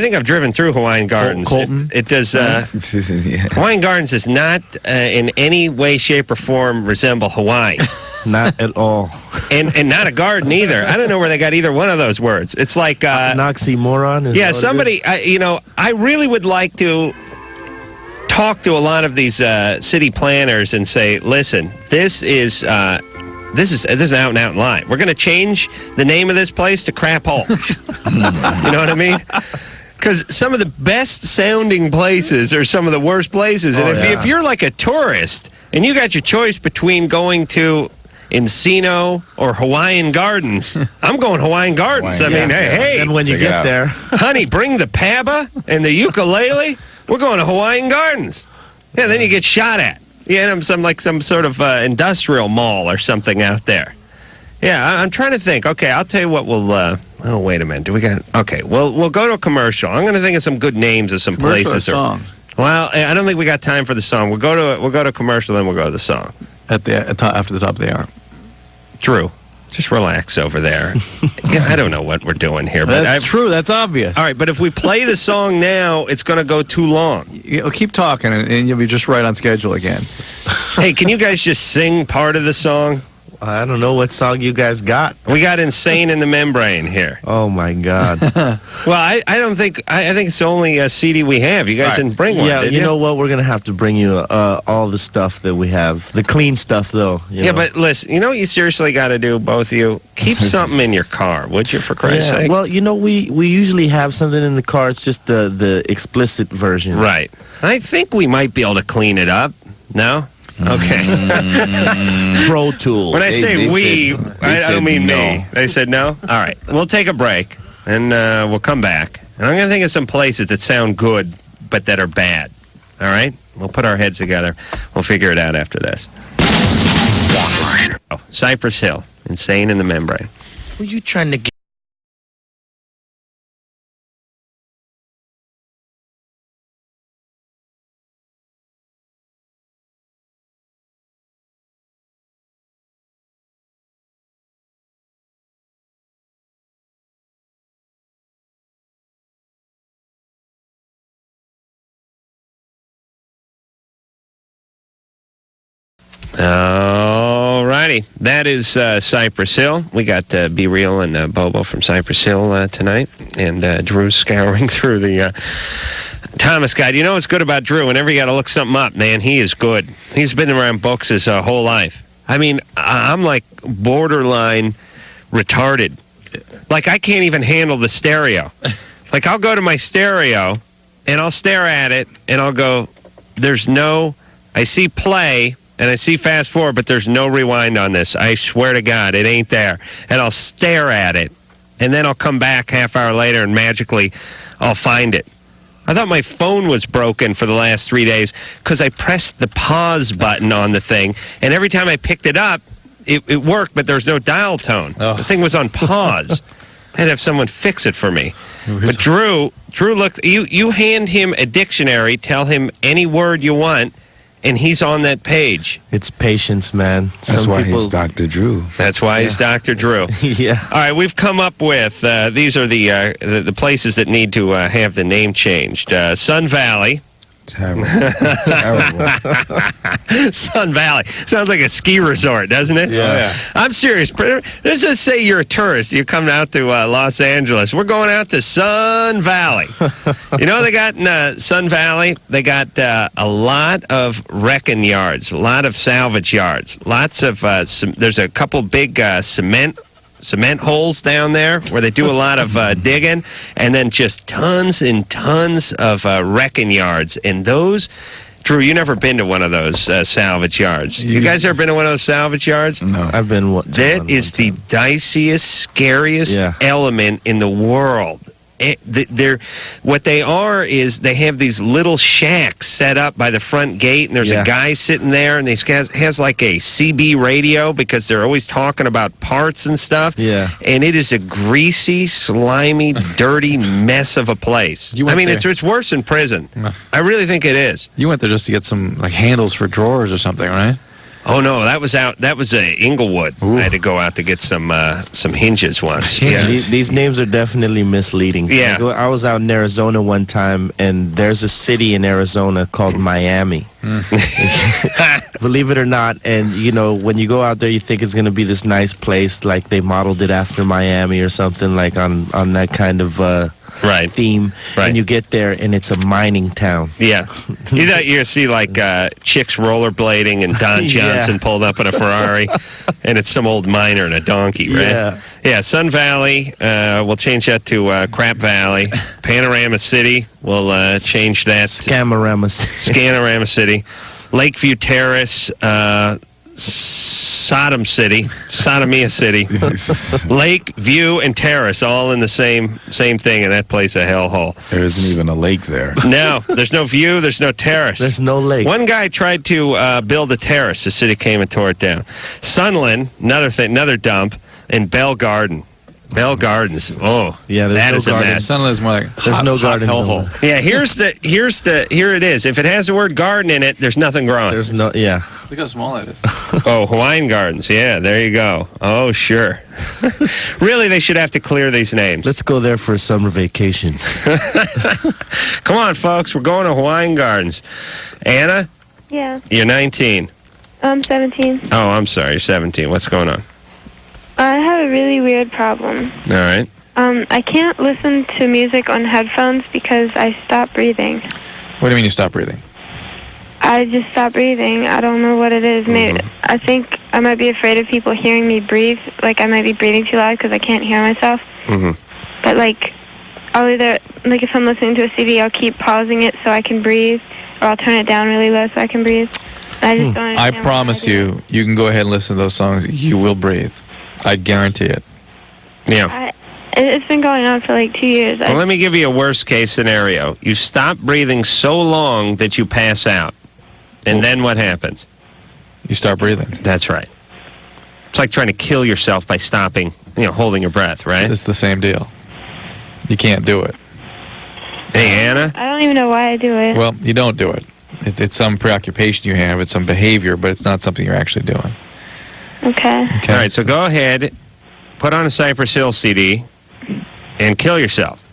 Speaker 2: think I've driven through Hawaiian Gardens.
Speaker 3: Colton?
Speaker 2: It does.
Speaker 6: Yeah.
Speaker 2: Hawaiian Gardens does not, in any way, shape, or form, resemble Hawaii,
Speaker 5: Not at all.
Speaker 2: and not a garden either. I don't know where they got either one of those words. It's like
Speaker 5: Oxymoron. Is
Speaker 2: yeah,
Speaker 5: that what it
Speaker 2: somebody. I really would like to talk to a lot of these city planners and say, listen, this is out and out lie. We're going to change the name of this place to Crap Hole. You know what I mean? Because some of the best sounding places are some of the worst places. And if you're like a tourist and you got your choice between going to Encino or Hawaiian Gardens, I'm going Hawaiian Gardens.
Speaker 6: Hawaiian,
Speaker 2: I mean,
Speaker 6: yeah.
Speaker 2: hey,
Speaker 5: And when you
Speaker 6: Check it
Speaker 5: get
Speaker 6: out.
Speaker 5: there,
Speaker 2: honey, bring the paba and the ukulele. We're going to Hawaiian Gardens. Yeah, then you get shot at. Yeah, some sort of industrial mall or something out there. Yeah, I'm trying to think. Okay, I'll tell you what we'll. Oh, wait a minute. Do we got? Okay, we'll go to a commercial. I'm going to think of some good names of some
Speaker 3: Commercial or
Speaker 2: places.
Speaker 3: song?
Speaker 2: Well, I don't think we got time for the song. We'll go to commercial, then we'll go to the song.
Speaker 3: after the top of the hour.
Speaker 2: Drew, just relax over there. Yeah, I don't know what we're doing here. But
Speaker 3: That's true. That's obvious.
Speaker 2: All right, but if we play the song now, it's going to go too long.
Speaker 3: Keep talking, and you'll be just right on schedule again.
Speaker 2: Hey, can you guys just sing part of the song?
Speaker 5: I don't know what song you guys got.
Speaker 2: We got Insane in the Membrane here.
Speaker 5: Oh, my God.
Speaker 2: Well, I don't think... I think it's the only CD we have. You guys didn't bring one,
Speaker 5: Yeah,
Speaker 2: did
Speaker 5: you know what? We're going to have to bring you all the stuff that we have. The clean stuff, though. You know?
Speaker 2: But listen, you know what you seriously got to do, both of you? Keep something in your car, would you, for Christ's sake?
Speaker 5: Well, you know, we usually have something in the car. It's just the explicit version.
Speaker 2: Right. I think we might be able to clean it up. No? Okay.
Speaker 5: Pro Tools.
Speaker 2: When I say we, I don't mean me. They said no? All right. We'll take a break, and we'll come back. And I'm going to think of some places that sound good, but that are bad. All right? We'll put our heads together. We'll figure it out after this. Oh, Cypress Hill, Insane in the Membrane.
Speaker 5: Who are you trying to get?
Speaker 2: All righty. That is Cypress Hill. We got Be Real and Bobo from Cypress Hill tonight. And Drew's scouring through the Thomas Guide. You know what's good about Drew? Whenever you got to look something up, man, he is good. He's been around books his whole life. I mean, I'm like borderline retarded. Like, I can't even handle the stereo. Like, I'll go to my stereo, and I'll stare at it, and I'll go, I see play, and I see fast forward, but there's no rewind on this. I swear to God, it ain't there. And I'll stare at it, and then I'll come back half hour later, and magically I'll find it. I thought my phone was broken for the last 3 days because I pressed the pause button on the thing, and every time I picked it up, it worked, but there was no dial tone. Oh. The thing was on pause. I had to have someone fix it for me. But Drew looked. You hand him a dictionary, tell him any word you want, and he's on that page.
Speaker 5: It's patience, man.
Speaker 6: That's why he's Dr. Drew.
Speaker 2: That's why he's Dr. Drew.
Speaker 5: Yeah.
Speaker 2: All right, we've come up with, these are the places that need to have the name changed. Sun Valley.
Speaker 6: Terrible. Terrible.
Speaker 2: Sun Valley. Sounds like a ski resort, doesn't it?
Speaker 5: Yeah.
Speaker 2: Oh, yeah. I'm serious. Let's just say you're a tourist. You come out to Los Angeles. We're going out to Sun Valley. You know what they got in Sun Valley? They got a lot of wrecking yards, a lot of salvage yards, lots of, there's a couple big cement holes down there where they do a lot of digging, and then just tons and tons of wrecking yards. And those, Drew, you never been to one of those salvage yards. You guys ever been to one of those salvage yards?
Speaker 6: No.
Speaker 5: I've been
Speaker 2: That is the diciest, scariest element in the world. What they are is they have these little shacks set up by the front gate, and there's a guy sitting there, and he has like a CB radio because they're always talking about parts and stuff.
Speaker 5: Yeah.
Speaker 2: And it is a greasy, slimy, dirty mess of a place. I mean, it's worse than prison. I really think it is.
Speaker 3: You went there just to get some like handles for drawers or something, right?
Speaker 2: Oh no, that was Inglewood. Ooh. I had to go out to get some hinges once.
Speaker 5: Yeah. These names are definitely misleading.
Speaker 2: Yeah.
Speaker 5: Like, I was out in Arizona one time, and there's a city in Arizona called Miami. Believe it or not, and you know, when you go out there, you think it's going to be this nice place, like they modeled it after Miami or something, like on that kind of theme. Right. And you get there, and it's a mining town.
Speaker 2: Yeah. You thought you see like chicks rollerblading and Don Johnson pulled up in a Ferrari, and it's some old miner and a donkey, right?
Speaker 5: Yeah.
Speaker 2: Yeah, Sun Valley, we'll change that to Crap Valley. Panorama City, we'll change that.
Speaker 5: Scanorama
Speaker 2: City. Lakeview Terrace, Sodomia City, Lake, View, and Terrace, all in the same thing in that place, a hellhole.
Speaker 6: There isn't even a lake there.
Speaker 2: No, there's no view, there's no terrace.
Speaker 5: There's no lake.
Speaker 2: One guy tried to build a terrace. The city came and tore it down. Sunland, another dump, and Bell Garden. Bell Gardens. Oh,
Speaker 5: yeah.
Speaker 2: That is
Speaker 5: no
Speaker 2: a
Speaker 5: gardens.
Speaker 2: mess.
Speaker 3: Sunland is more like
Speaker 5: There's no gardens.
Speaker 2: hellhole. Yeah, here it is. If it has the word garden in it, there's nothing growing.
Speaker 5: There's no. Yeah.
Speaker 3: Look how small it is.
Speaker 2: Oh, Hawaiian Gardens. Yeah, there you go. Oh, sure. Really, they should have to clear these names.
Speaker 5: Let's go there for a summer vacation.
Speaker 2: Come on, folks. We're going to Hawaiian Gardens. Anna,
Speaker 16: Yeah.
Speaker 2: you're 19.
Speaker 16: I'm 17.
Speaker 2: Oh, I'm sorry. You're 17. What's going on?
Speaker 16: I have a really weird problem.
Speaker 2: All right.
Speaker 16: I can't listen to music on headphones because I stop breathing.
Speaker 3: What do you mean you stop breathing?
Speaker 16: I just stop breathing. I don't know what it is. Maybe I think I might be afraid of people hearing me breathe. Like I might be breathing too loud because I can't hear myself. But like, I'll either like if I'm listening to a CD, I'll keep pausing it so I can breathe, or I'll turn it down really low so I can breathe. I just don't
Speaker 3: I
Speaker 16: understand
Speaker 3: promise you, you can go ahead and listen to those songs. You will breathe. I guarantee it.
Speaker 2: Yeah.
Speaker 16: It's been going on for like 2 years.
Speaker 2: Well, let me give you a worst case scenario. You stop breathing so long that you pass out. And then what happens?
Speaker 3: You start breathing.
Speaker 2: That's right. It's like trying to kill yourself by stopping, holding your breath, right?
Speaker 3: It's the same deal. You can't do it.
Speaker 2: Hey, Anna?
Speaker 16: I don't even know why I do it.
Speaker 3: Well, you don't do it. It's some preoccupation you have. It's some behavior, but it's not something you're actually doing.
Speaker 16: Okay.
Speaker 2: All right, so go ahead, put on a Cypress Hill CD, and kill yourself.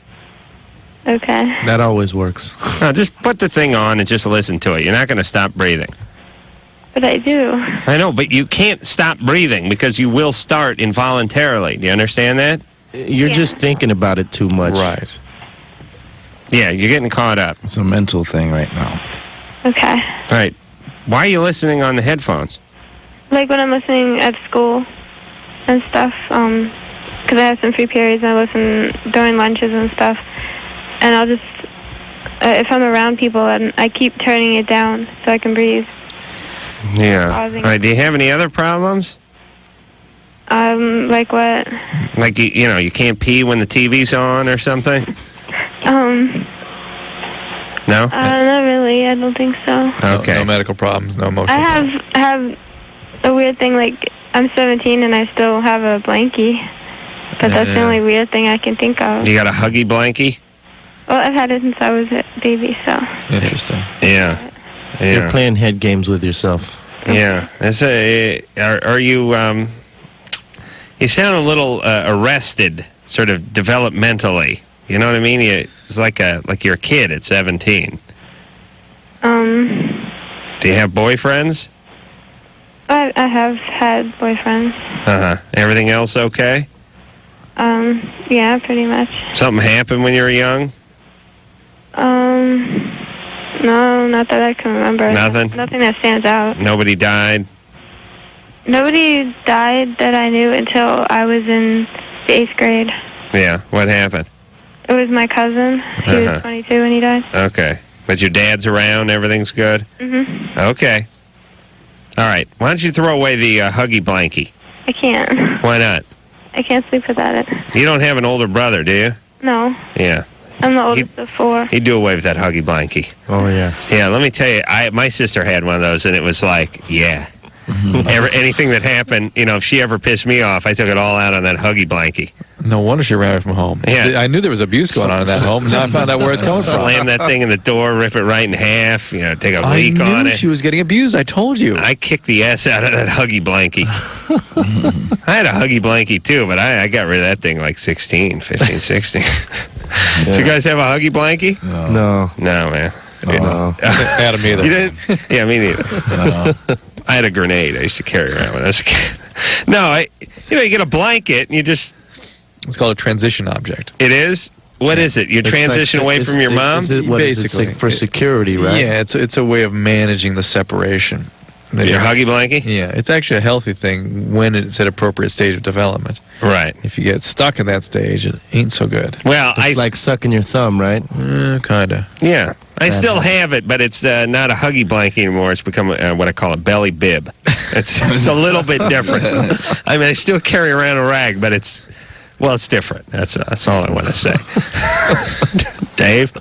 Speaker 16: Okay.
Speaker 5: That always works.
Speaker 2: No, just put the thing on and just listen to it. You're not going to stop breathing.
Speaker 16: But I do.
Speaker 2: I know, but you can't stop breathing because you will start involuntarily. Do you understand that?
Speaker 5: You're just thinking about it too much.
Speaker 3: Right.
Speaker 2: Yeah, you're getting caught up.
Speaker 6: It's a mental thing right now.
Speaker 16: Okay.
Speaker 2: All right. Why are you listening on the headphones?
Speaker 16: Like when I'm listening at school and stuff, because I have some free periods and I listen during lunches and stuff. And I'll just, if I'm around people, and I keep turning it down so I can breathe.
Speaker 2: Yeah.
Speaker 16: Pausing.
Speaker 2: All right, do you have any other problems?
Speaker 16: Like what?
Speaker 2: Like, you can't pee when the TV's on or something? No?
Speaker 16: Not really. I don't think so.
Speaker 2: Okay.
Speaker 3: No medical problems, no emotional
Speaker 16: I have a weird thing, like, I'm 17 and I still have a blankie. But that's the only weird thing I can think of.
Speaker 2: You got a huggy blankie?
Speaker 16: Well, I've had it since I was a baby, so.
Speaker 3: Interesting.
Speaker 2: Yeah.
Speaker 5: You're playing head games with yourself.
Speaker 2: Yeah. Are you, you sound a little arrested, sort of developmentally. You know what I mean? It's like you're a kid at 17. Do you have boyfriends?
Speaker 16: I have had boyfriends.
Speaker 2: Uh-huh. Everything else okay?
Speaker 16: Yeah, pretty much.
Speaker 2: Something happened when you were young?
Speaker 16: No, not that I can remember.
Speaker 2: Nothing?
Speaker 16: Nothing that stands out.
Speaker 2: Nobody died?
Speaker 16: Nobody died that I knew until I was in the 8th grade.
Speaker 2: Yeah. What happened?
Speaker 16: It was my cousin. He was 22 when he died.
Speaker 2: Okay. But your dad's around? Everything's good?
Speaker 16: Mm-hmm.
Speaker 2: Okay. All right. Why don't you throw away the huggy blankie?
Speaker 16: I can't.
Speaker 2: Why not?
Speaker 16: I can't sleep without it.
Speaker 2: You don't have an older brother, do you?
Speaker 16: No.
Speaker 2: Yeah.
Speaker 16: I'm the oldest of 4.
Speaker 2: He'd do away with that huggy blankie.
Speaker 5: Oh, yeah.
Speaker 2: Yeah, let me tell you, my sister had one of those, and it was like, yeah. Anything that happened, if she ever pissed me off, I took it all out on that huggy blankie.
Speaker 3: No wonder she ran away from home.
Speaker 2: Yeah.
Speaker 3: I knew there was abuse going on in that home. Now I found out where it's coming from.
Speaker 2: Slam that thing in the door, rip it right in half, take a leak
Speaker 3: I
Speaker 2: on
Speaker 3: knew
Speaker 2: it.
Speaker 3: she was getting abused. I told you.
Speaker 2: I kicked the ass out of that huggy blankie. I had a huggy blankie too, but I got rid of that thing like 15, 16. Did you guys have a huggy blankie?
Speaker 5: No.
Speaker 2: No, man.
Speaker 5: No.
Speaker 3: Adam either.
Speaker 2: You didn't? Yeah, me neither. I had a grenade I used to carry around when I was a kid. No, you get a blanket and you just...
Speaker 3: It's called a transition object.
Speaker 2: It is? What is it? You transition away from your mom?
Speaker 3: Basically.
Speaker 5: For security, right?
Speaker 3: Yeah, it's a way of managing the separation.
Speaker 2: Your huggy blankie?
Speaker 3: Yeah, it's actually a healthy thing when it's at appropriate stage of development.
Speaker 2: Right.
Speaker 3: If you get stuck in that stage, it ain't so good.
Speaker 2: Well,
Speaker 5: it's like sucking your thumb, right?
Speaker 3: Kinda.
Speaker 2: Yeah. I still have it, but it's not a huggy blankie anymore. It's become what I call a belly bib. It's a little bit different. I mean, I still carry around a rag, but it's different. That's all I want to say. Dave?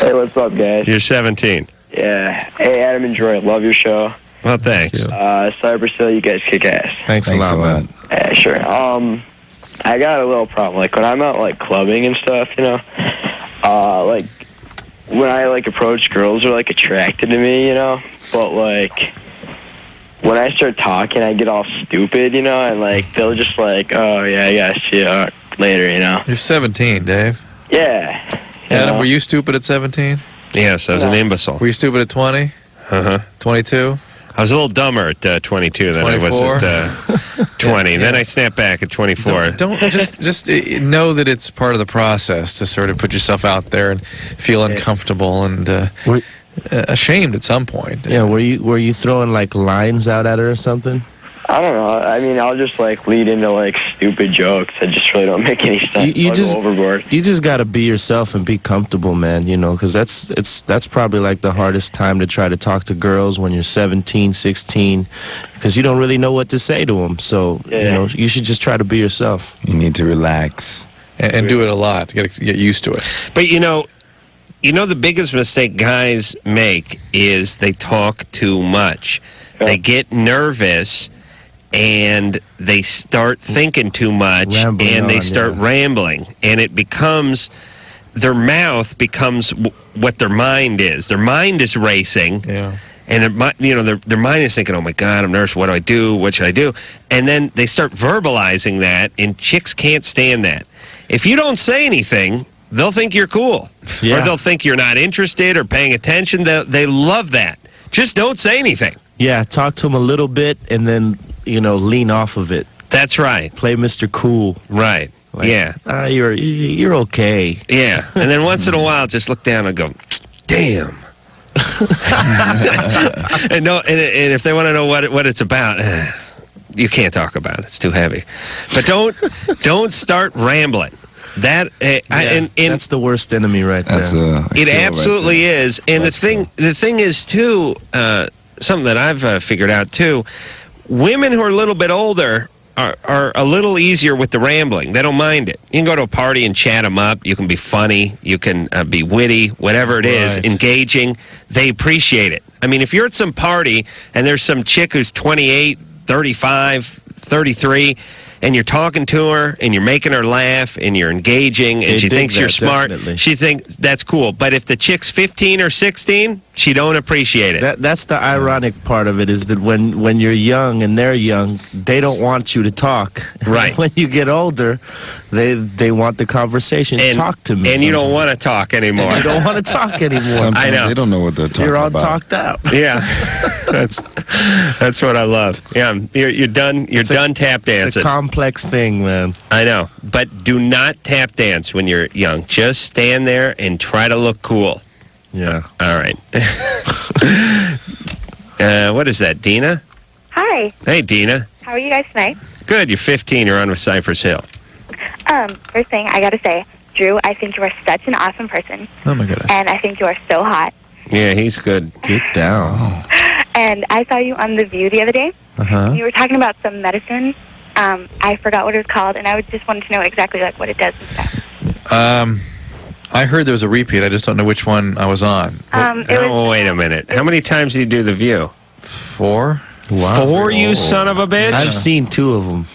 Speaker 17: Hey, what's up, guys?
Speaker 2: You're 17.
Speaker 17: Yeah. Hey, Adam and Troy, love your show.
Speaker 2: Well, thanks.
Speaker 17: Cypress Hill, you guys kick ass.
Speaker 5: Thanks a lot, man.
Speaker 17: Yeah, sure. I got a little problem. Like, when I'm out, like, clubbing and stuff, you know, like, when I, like, approach girls are, like, attracted to me, you know, but, like, when I start talking, I get all stupid, you know, and, like, they'll just, like, oh, yeah, I guess, yeah, later, you know.
Speaker 3: You're 17, Dave.
Speaker 17: Yeah.
Speaker 3: Adam, were you stupid at 17?
Speaker 2: Yes, I was an imbecile.
Speaker 3: Were you stupid at 20? 22?
Speaker 2: I was a little dumber at 22 than
Speaker 3: 24?
Speaker 2: I was at 20. Then I snapped back at 24.
Speaker 3: Don't just know that it's part of the process to sort of put yourself out there and feel uncomfortable and ashamed at some point.
Speaker 5: Yeah, were you throwing like lines out at her or something?
Speaker 17: I don't know. I mean, I'll just, like, lead into, like, stupid jokes that just really don't make any sense.
Speaker 5: You
Speaker 17: I'll
Speaker 5: just
Speaker 17: go overboard.
Speaker 5: You just got to be yourself and be comfortable, man, you know, because that's probably, like, the hardest time to try to talk to girls when you're 17, 16, because you don't really know what to say to them. So, you know, you should just try to be yourself.
Speaker 6: You need to relax.
Speaker 3: And do it a lot to get used to it.
Speaker 2: But, you know, the biggest mistake guys make is they talk too much. They get nervous and they start thinking too much and they start rambling, and it becomes their mouth becomes what their mind is. Their mind is racing, and their mind is thinking, oh my God, I'm nervous, what do I do, what should I do? And then they start verbalizing that, and chicks can't stand that. If you don't say anything, they'll think you're cool, or they'll think you're not interested or paying attention. They love that. Just don't say anything.
Speaker 5: Yeah, talk to them a little bit and then, you know, lean off of it.
Speaker 2: That's right.
Speaker 5: Play Mr. Cool.
Speaker 2: Right.
Speaker 5: Like,
Speaker 2: yeah.
Speaker 5: You're okay.
Speaker 2: Yeah. And then once in a while, just look down and go, damn. and if they want to know what it's about, you can't talk about it. It's too heavy. But don't start rambling. That's
Speaker 5: the worst enemy right there.
Speaker 2: It absolutely is. And the thing is too, something that I've figured out too, women who are a little bit older are a little easier with the rambling. They don't mind it. You can go to a party and chat them up. You can be funny. You can be witty, whatever it is, engaging. They appreciate it. I mean, if you're at some party and there's some chick who's 28, 35, 33, and you're talking to her, and you're making her laugh, and you're engaging, and she thinks you're smart,
Speaker 5: definitely.
Speaker 2: she thinks that's cool. But if the chick's 15 or 16, she don't appreciate it.
Speaker 5: That's the ironic part of it, is that when you're young and they're young, they don't want you to talk.
Speaker 2: Right.
Speaker 5: When you get older, they want the conversation. Talk to me.
Speaker 2: And you don't want to talk anymore.
Speaker 5: You don't want to talk anymore.
Speaker 6: Sometimes
Speaker 2: I know.
Speaker 6: they don't know what they're talking about.
Speaker 5: You're all talked out.
Speaker 2: Yeah. That's what I love. Yeah, you're done. You're done tap dancing.
Speaker 5: It's a complex thing, man.
Speaker 2: I know, but do not tap dance when you're young. Just stand there and try to look cool.
Speaker 5: Yeah.
Speaker 2: All right. What is that, Dina?
Speaker 18: Hi.
Speaker 2: Hey, Dina.
Speaker 18: How are you guys tonight?
Speaker 2: Good. You're 15. You're on with Cypress Hill.
Speaker 18: First thing I gotta say, Drew, I think you are such an awesome person.
Speaker 3: Oh my goodness.
Speaker 18: And I think you are so hot.
Speaker 2: Yeah, he's good.
Speaker 5: Get down.
Speaker 18: And I saw you on The View the other day.
Speaker 3: Uh-huh.
Speaker 18: You were talking about some medicine. I forgot what it was called, and I just wanted to know exactly like what it does and stuff.
Speaker 3: I heard there was a repeat. I just don't know which one I was on.
Speaker 2: Wait a minute. How many times do you do The View?
Speaker 3: 4.
Speaker 5: Wow.
Speaker 2: 4, you son of a bitch?
Speaker 5: I've seen 2 of them.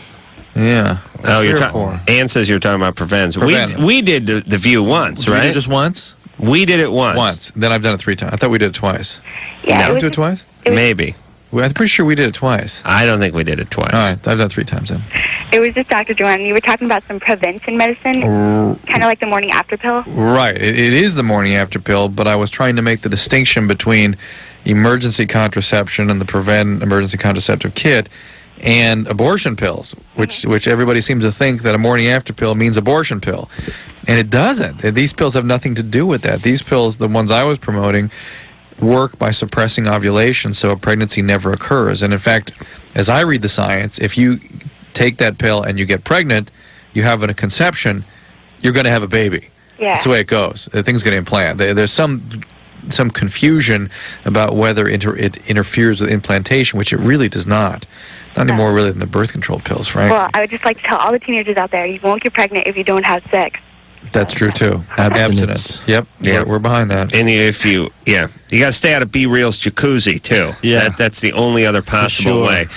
Speaker 3: Yeah.
Speaker 2: Oh, you're
Speaker 3: 4.
Speaker 2: Ann says you're talking about Prevents.
Speaker 3: Prevent.
Speaker 2: We did the View once,
Speaker 3: Did
Speaker 2: right?
Speaker 3: we do it just once?
Speaker 2: We did it once.
Speaker 3: Once. Then I've done it 3 times. I thought we did it twice.
Speaker 18: Yeah.
Speaker 3: Did we do it twice?
Speaker 2: Maybe.
Speaker 3: I'm pretty sure we did it twice.
Speaker 2: I don't think we did it twice.
Speaker 3: All right. I've done it 3 times then.
Speaker 18: It was just Dr. Joanne. You were talking about some prevention medicine, kind of like the morning after pill.
Speaker 3: Right. It is the morning after pill, but I was trying to make the distinction between emergency contraception and the Prevent emergency contraceptive kit and abortion pills, which everybody seems to think that a morning after pill means abortion pill. And it doesn't. These pills have nothing to do with that. These pills, the ones I was promoting, work by suppressing ovulation so a pregnancy never occurs. And in fact, as I read the science, if you take that pill and you get pregnant, you have a conception, you're going to have a baby.
Speaker 18: Yeah.
Speaker 3: That's the way it goes. The thing's going to implant. There's some confusion about whether it interferes with implantation, which it really does not. Not anymore really than the birth control pills, right?
Speaker 18: Well, I would just like to tell all the teenagers out there, you won't get pregnant if you don't have sex.
Speaker 3: That's true too. Abstinence. Yep.
Speaker 2: Yeah.
Speaker 3: We're behind that.
Speaker 2: And if you got to stay out of B Real's jacuzzi too.
Speaker 5: Yeah.
Speaker 2: That's the only other possible way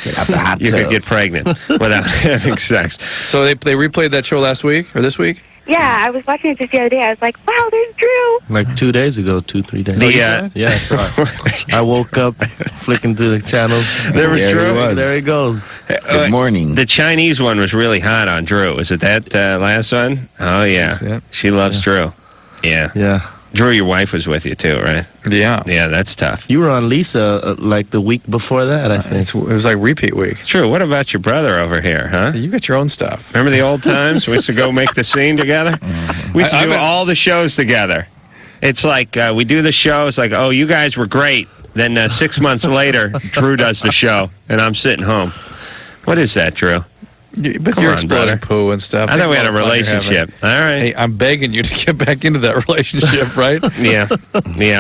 Speaker 2: you could get pregnant without having sex.
Speaker 3: So they replayed that show last week or this week?
Speaker 18: Yeah, I was watching it just the other day. I was like, wow, there's Drew.
Speaker 5: Like 2 days ago, 2-3 days. Yeah, sorry. I woke up flicking through the channels.
Speaker 2: There was Drew.
Speaker 5: There he goes.
Speaker 6: Good morning.
Speaker 2: The Chinese one was really hot on Drew. Was it that last one? Oh yeah, she loves Drew. Yeah.
Speaker 5: Yeah.
Speaker 2: Drew, your wife was with you too, right?
Speaker 3: Yeah.
Speaker 2: Yeah, that's tough.
Speaker 5: You were on Lisa like the week before that, I think.
Speaker 3: It was like repeat week.
Speaker 2: True. What about your brother over here, huh?
Speaker 3: You got your own stuff.
Speaker 2: Remember the old times? We used to go make the scene together? We used to do all the shows together. It's like we do the show. It's like, oh, you guys were great. Then 6 months later, Drew does the show, and I'm sitting home. What is that, Drew?
Speaker 3: But you're exploding poo and stuff.
Speaker 2: I thought we had a relationship. All right.
Speaker 3: Hey, I'm begging you to get back into that relationship, right?
Speaker 2: Yeah.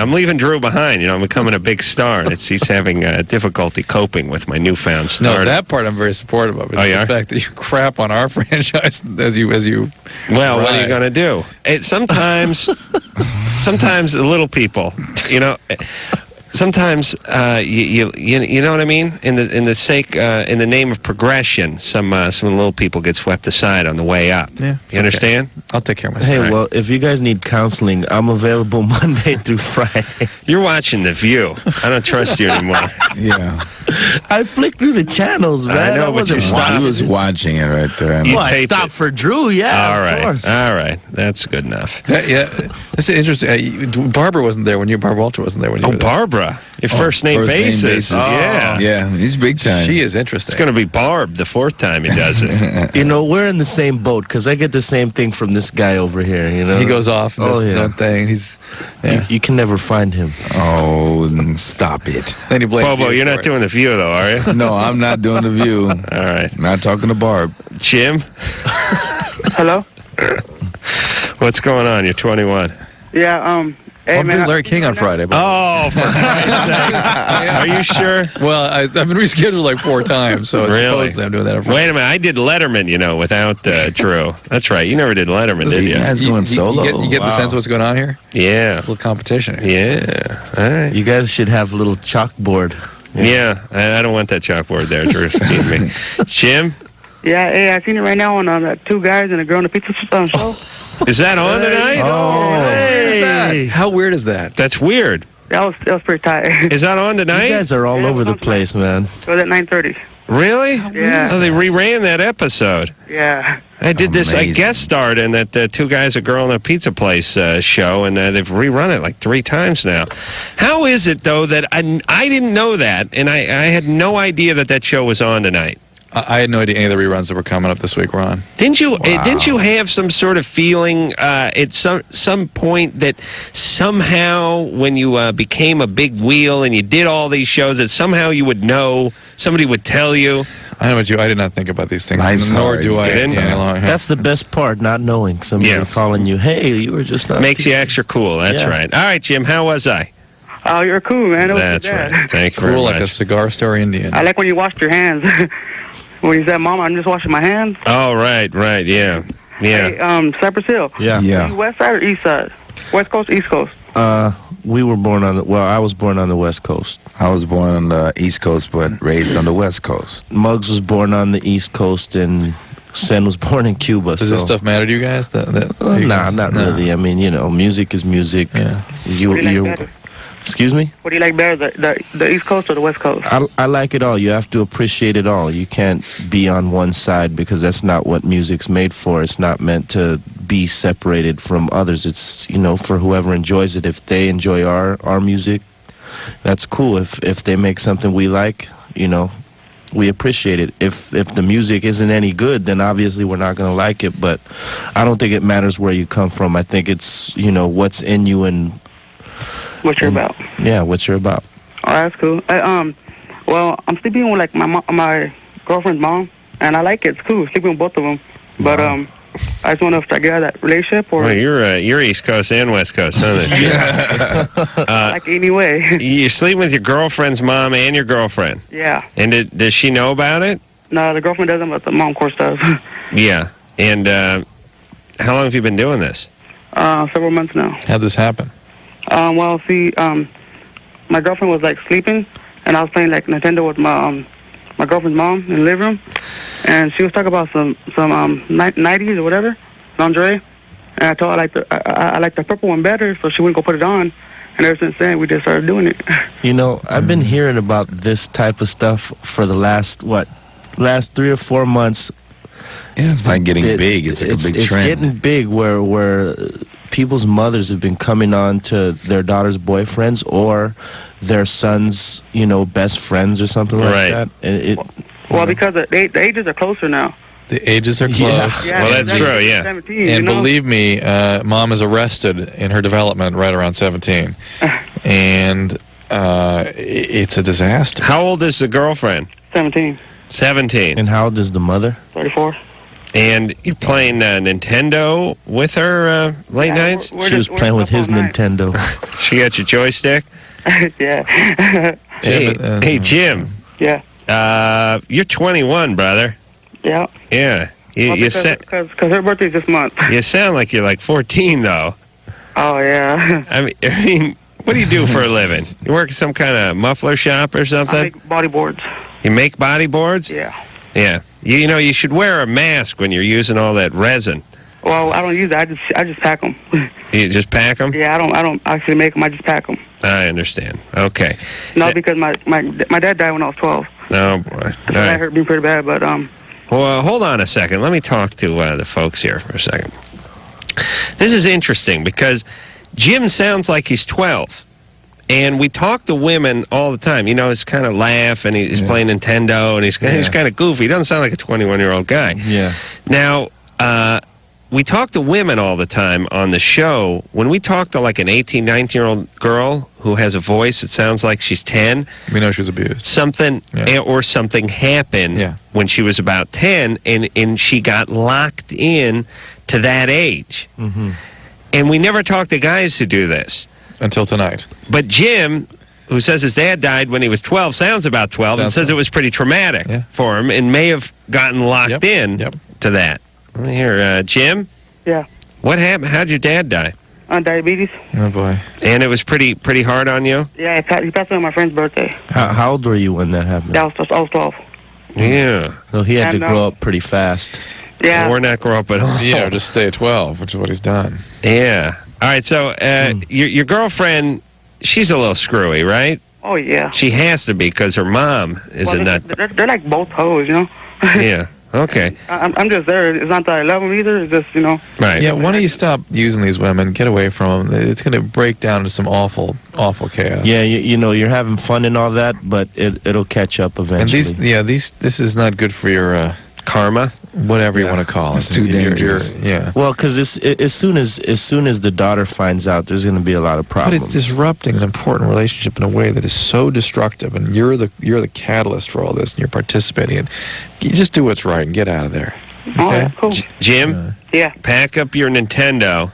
Speaker 2: I'm leaving Drew behind. I'm becoming a big star, and he's having difficulty coping with my newfound star.
Speaker 3: No, that part I'm very supportive of. It's the fact that you crap on our franchise as you.
Speaker 2: Well, what are you going to do? Sometimes the little people, Sometimes you know what I mean. In the name of progression, some little people get swept aside on the way up.
Speaker 3: Yeah,
Speaker 2: you understand?
Speaker 3: Okay. I'll take care of myself.
Speaker 5: Hey, well, if you guys need counseling, I'm available Monday through Friday.
Speaker 2: You're watching The View. I don't trust you anymore.
Speaker 6: Yeah.
Speaker 5: I flicked through the channels, man.
Speaker 2: I know, but you stopped.
Speaker 6: He was watching it right there.
Speaker 5: Well, I stopped for Drew. Yeah,
Speaker 2: all right,
Speaker 5: of course.
Speaker 2: All right, that's good enough.
Speaker 3: That's interesting. Barbara wasn't there when Barbara Walter wasn't there when you were there.
Speaker 2: Barbara, your first name basis.
Speaker 6: Yeah, he's big time.
Speaker 3: She is interesting.
Speaker 2: It's going to be Barb the fourth time he does it.
Speaker 5: We're in the same boat because I get the same thing from this guy over here.
Speaker 3: He goes off and does his own thing.
Speaker 5: You can never find him.
Speaker 6: Oh, stop it.
Speaker 3: Then he blames
Speaker 2: Bobo, you're not doing The View, though, are you?
Speaker 6: No, I'm not doing The View.
Speaker 2: All right.
Speaker 6: Not talking to Barb.
Speaker 2: Jim?
Speaker 15: Hello?
Speaker 2: What's going on? You're 21.
Speaker 15: Yeah,
Speaker 3: I'm doing Larry King on Friday.
Speaker 2: Oh, for Christ's sake. Are you sure?
Speaker 3: Well, I've been rescheduled like 4 times, so supposedly I'm doing that on Friday.
Speaker 2: Wait a minute. I did Letterman, without Drew. That's right. You never did Letterman, did you?
Speaker 6: You guys going solo.
Speaker 3: You get the sense of what's going on here?
Speaker 2: Yeah.
Speaker 3: A little competition.
Speaker 2: Yeah. All right.
Speaker 5: You guys should have a little chalkboard.
Speaker 2: Yeah. I don't want that chalkboard there, Drew. Me. Jim?
Speaker 15: Yeah, hey, I seen it right now on that 2 guys and a girl on the pizza show.
Speaker 2: Is that on tonight?
Speaker 3: Oh,
Speaker 2: hey.
Speaker 3: How weird is that?
Speaker 2: That's weird.
Speaker 15: That was pretty tight.
Speaker 2: Is that on tonight?
Speaker 5: You guys are all over the place, man.
Speaker 15: It was at 9:30.
Speaker 2: Really?
Speaker 15: Yeah.
Speaker 2: Oh, they reran that episode.
Speaker 15: Yeah.
Speaker 2: I did this. I guest starred in that 2 guys, a girl, and a pizza place show, and they've rerun it like 3 times now. How is it though that I didn't know that, and I had no idea that show was on tonight?
Speaker 3: I had no idea any of the reruns that were coming up this week were on.
Speaker 2: Didn't you? Didn't you have some sort of feeling at some point that somehow, when you became a big wheel and you did all these shows, that somehow you would know, somebody would tell you?
Speaker 3: I know about you. I did not think about these things.
Speaker 6: Life's
Speaker 3: Nor
Speaker 6: hard.
Speaker 3: do I.
Speaker 5: That's the best part, not knowing. Somebody calling you, hey, you were just not.
Speaker 2: Makes you extra cool. That's right. All right, Jim. How was I?
Speaker 15: Oh, you're cool, man.
Speaker 2: That's right. Thank you very
Speaker 3: cool
Speaker 2: much.
Speaker 3: like a cigar store Indian.
Speaker 15: I like when you washed your hands. When you said, Mama, I'm just washing my hands.
Speaker 2: Oh, right, yeah.
Speaker 15: Hey, Cypress Hill.
Speaker 5: Yeah.
Speaker 15: Are you west side or east side? West Coast, East Coast?
Speaker 5: We were born on I was born on the West Coast.
Speaker 6: I was born on the East Coast, but raised on the West Coast.
Speaker 5: Muggs was born on the East Coast, and Sen was born in Cuba.
Speaker 3: Does this stuff matter to you guys?
Speaker 5: Not really. I mean, music is music.
Speaker 15: Yeah.
Speaker 5: Excuse me?
Speaker 15: What do you like better, the East Coast or the West Coast?
Speaker 5: I like it all. You have to appreciate it all. You can't be on one side because that's not what music's made for. It's not meant to be separated from others. It's, for whoever enjoys it. If they enjoy our music, that's cool. If they make something we like, we appreciate it. If the music isn't any good, then obviously we're not going to like it. But I don't think it matters where you come from. I think it's, what's in you and
Speaker 15: what you're about.
Speaker 5: Yeah, what you're about.
Speaker 15: Oh, that's cool. Well, I'm sleeping with my girlfriend's mom, and I like it. It's cool sleeping with both of them. But I just want to start getting out of that relationship. Or
Speaker 2: well, you're East Coast and West Coast, huh?
Speaker 15: like anyway.
Speaker 2: You sleep with your girlfriend's mom and your girlfriend.
Speaker 15: Yeah.
Speaker 2: And does she know about it?
Speaker 15: No, the girlfriend doesn't, but the mom, of course, does.
Speaker 2: Yeah. And how long have you been doing this?
Speaker 19: Several months now.
Speaker 3: How'd this happen?
Speaker 19: Well, see, my girlfriend was like sleeping, and I was playing like Nintendo with my girlfriend's mom in the living room, and she was talking about some 90s or whatever, lingerie, and I told her I like the purple one better, so she wouldn't go put it on, and ever since then we just started doing it.
Speaker 5: You know, I've been hearing about this type of stuff for the last 3 or 4 months.
Speaker 6: Yeah, it's like getting big. It's like a big trend.
Speaker 5: It's getting big where people's mothers have been coming on to their daughter's boyfriends or their son's, best friends or something like that. And
Speaker 19: well, because the ages are closer now.
Speaker 3: The ages are close.
Speaker 19: Yeah,
Speaker 2: well, that's true, yeah.
Speaker 19: 17,
Speaker 3: And believe me, Mom is arrested in her development right around 17. And it's a disaster.
Speaker 2: How old is the girlfriend?
Speaker 19: 17.
Speaker 2: 17.
Speaker 5: And how old is the mother?
Speaker 19: 34.
Speaker 2: And you're playing Nintendo with her late nights?
Speaker 5: She was playing with his Nintendo.
Speaker 2: She got your joystick?
Speaker 19: Yeah.
Speaker 2: Hey, Jim.
Speaker 19: Yeah.
Speaker 2: You're 21, brother.
Speaker 19: Yeah.
Speaker 2: Yeah.
Speaker 19: Because her birthday's this month.
Speaker 2: You sound like you're like 14, though.
Speaker 19: Oh, yeah.
Speaker 2: I mean, what do you do for a living? You work at some kind of muffler shop or something?
Speaker 19: I make body boards.
Speaker 2: You make body boards?
Speaker 19: Yeah.
Speaker 2: Yeah. You should wear a mask when you're using all that resin.
Speaker 19: Well, I don't use that. I just pack them.
Speaker 2: You just pack them?
Speaker 19: Yeah, I don't actually make them. I just pack them.
Speaker 2: I understand. Okay.
Speaker 19: No, because my dad died when I was 12.
Speaker 2: Oh, boy.
Speaker 19: That hurt me pretty bad, but
Speaker 2: Well, hold on a second. Let me talk to the folks here for a second. This is interesting because Jim sounds like he's 12. And we talk to women all the time. He's kind of laugh, and he's playing Nintendo, and he's kind of goofy. He doesn't sound like a 21-year-old guy.
Speaker 5: Yeah.
Speaker 2: Now, we talk to women all the time on the show. When we talk to like an 18, 19-year-old girl who has a voice that sounds like she's 10,
Speaker 3: we know she was abused.
Speaker 2: Something happened when she was about 10, and she got locked in to that age.
Speaker 5: Mm-hmm.
Speaker 2: And we never talk to guys who do this.
Speaker 3: Until tonight.
Speaker 2: But Jim, who says his dad died when he was 12, sounds about 12, and says it was pretty traumatic for him and may have gotten locked in to that. Let me hear, Jim?
Speaker 19: Yeah.
Speaker 2: What happened? How'd your dad die?
Speaker 19: On diabetes.
Speaker 3: Oh, boy.
Speaker 2: And it was pretty hard on you?
Speaker 19: Yeah, he passed away on my friend's birthday.
Speaker 5: How old were you when that happened?
Speaker 19: I was 12.
Speaker 2: Yeah.
Speaker 5: So he had to grow up pretty fast.
Speaker 19: Yeah.
Speaker 2: Or not grow up at all.
Speaker 3: Yeah, or just stay at 12, which is what he's done.
Speaker 2: Yeah. All right, so your girlfriend, she's a little screwy, right?
Speaker 19: Oh, yeah.
Speaker 2: She has to be because her mom is a nut.
Speaker 19: They're like both hoes,
Speaker 2: Yeah. Okay.
Speaker 19: I'm just there. It's not that I love them either. It's just,
Speaker 2: Right.
Speaker 3: Yeah, why don't you stop using these women? Get away from them. It's going to break down into some awful, awful chaos.
Speaker 5: Yeah, you're having fun and all that, but it'll catch up eventually.
Speaker 3: And this is not good for your
Speaker 2: karma,
Speaker 3: whatever you want to call it.
Speaker 6: It's too dangerous.
Speaker 3: Yeah.
Speaker 5: Well, because as soon as the daughter finds out, there's going to be a lot of problems.
Speaker 3: But it's disrupting an important relationship in a way that is so destructive, and you're the catalyst for all this, and you're participating in it. You just do what's right and get out of there. Okay?
Speaker 19: All right, cool.
Speaker 2: Jim?
Speaker 19: Yeah.
Speaker 2: Pack up your Nintendo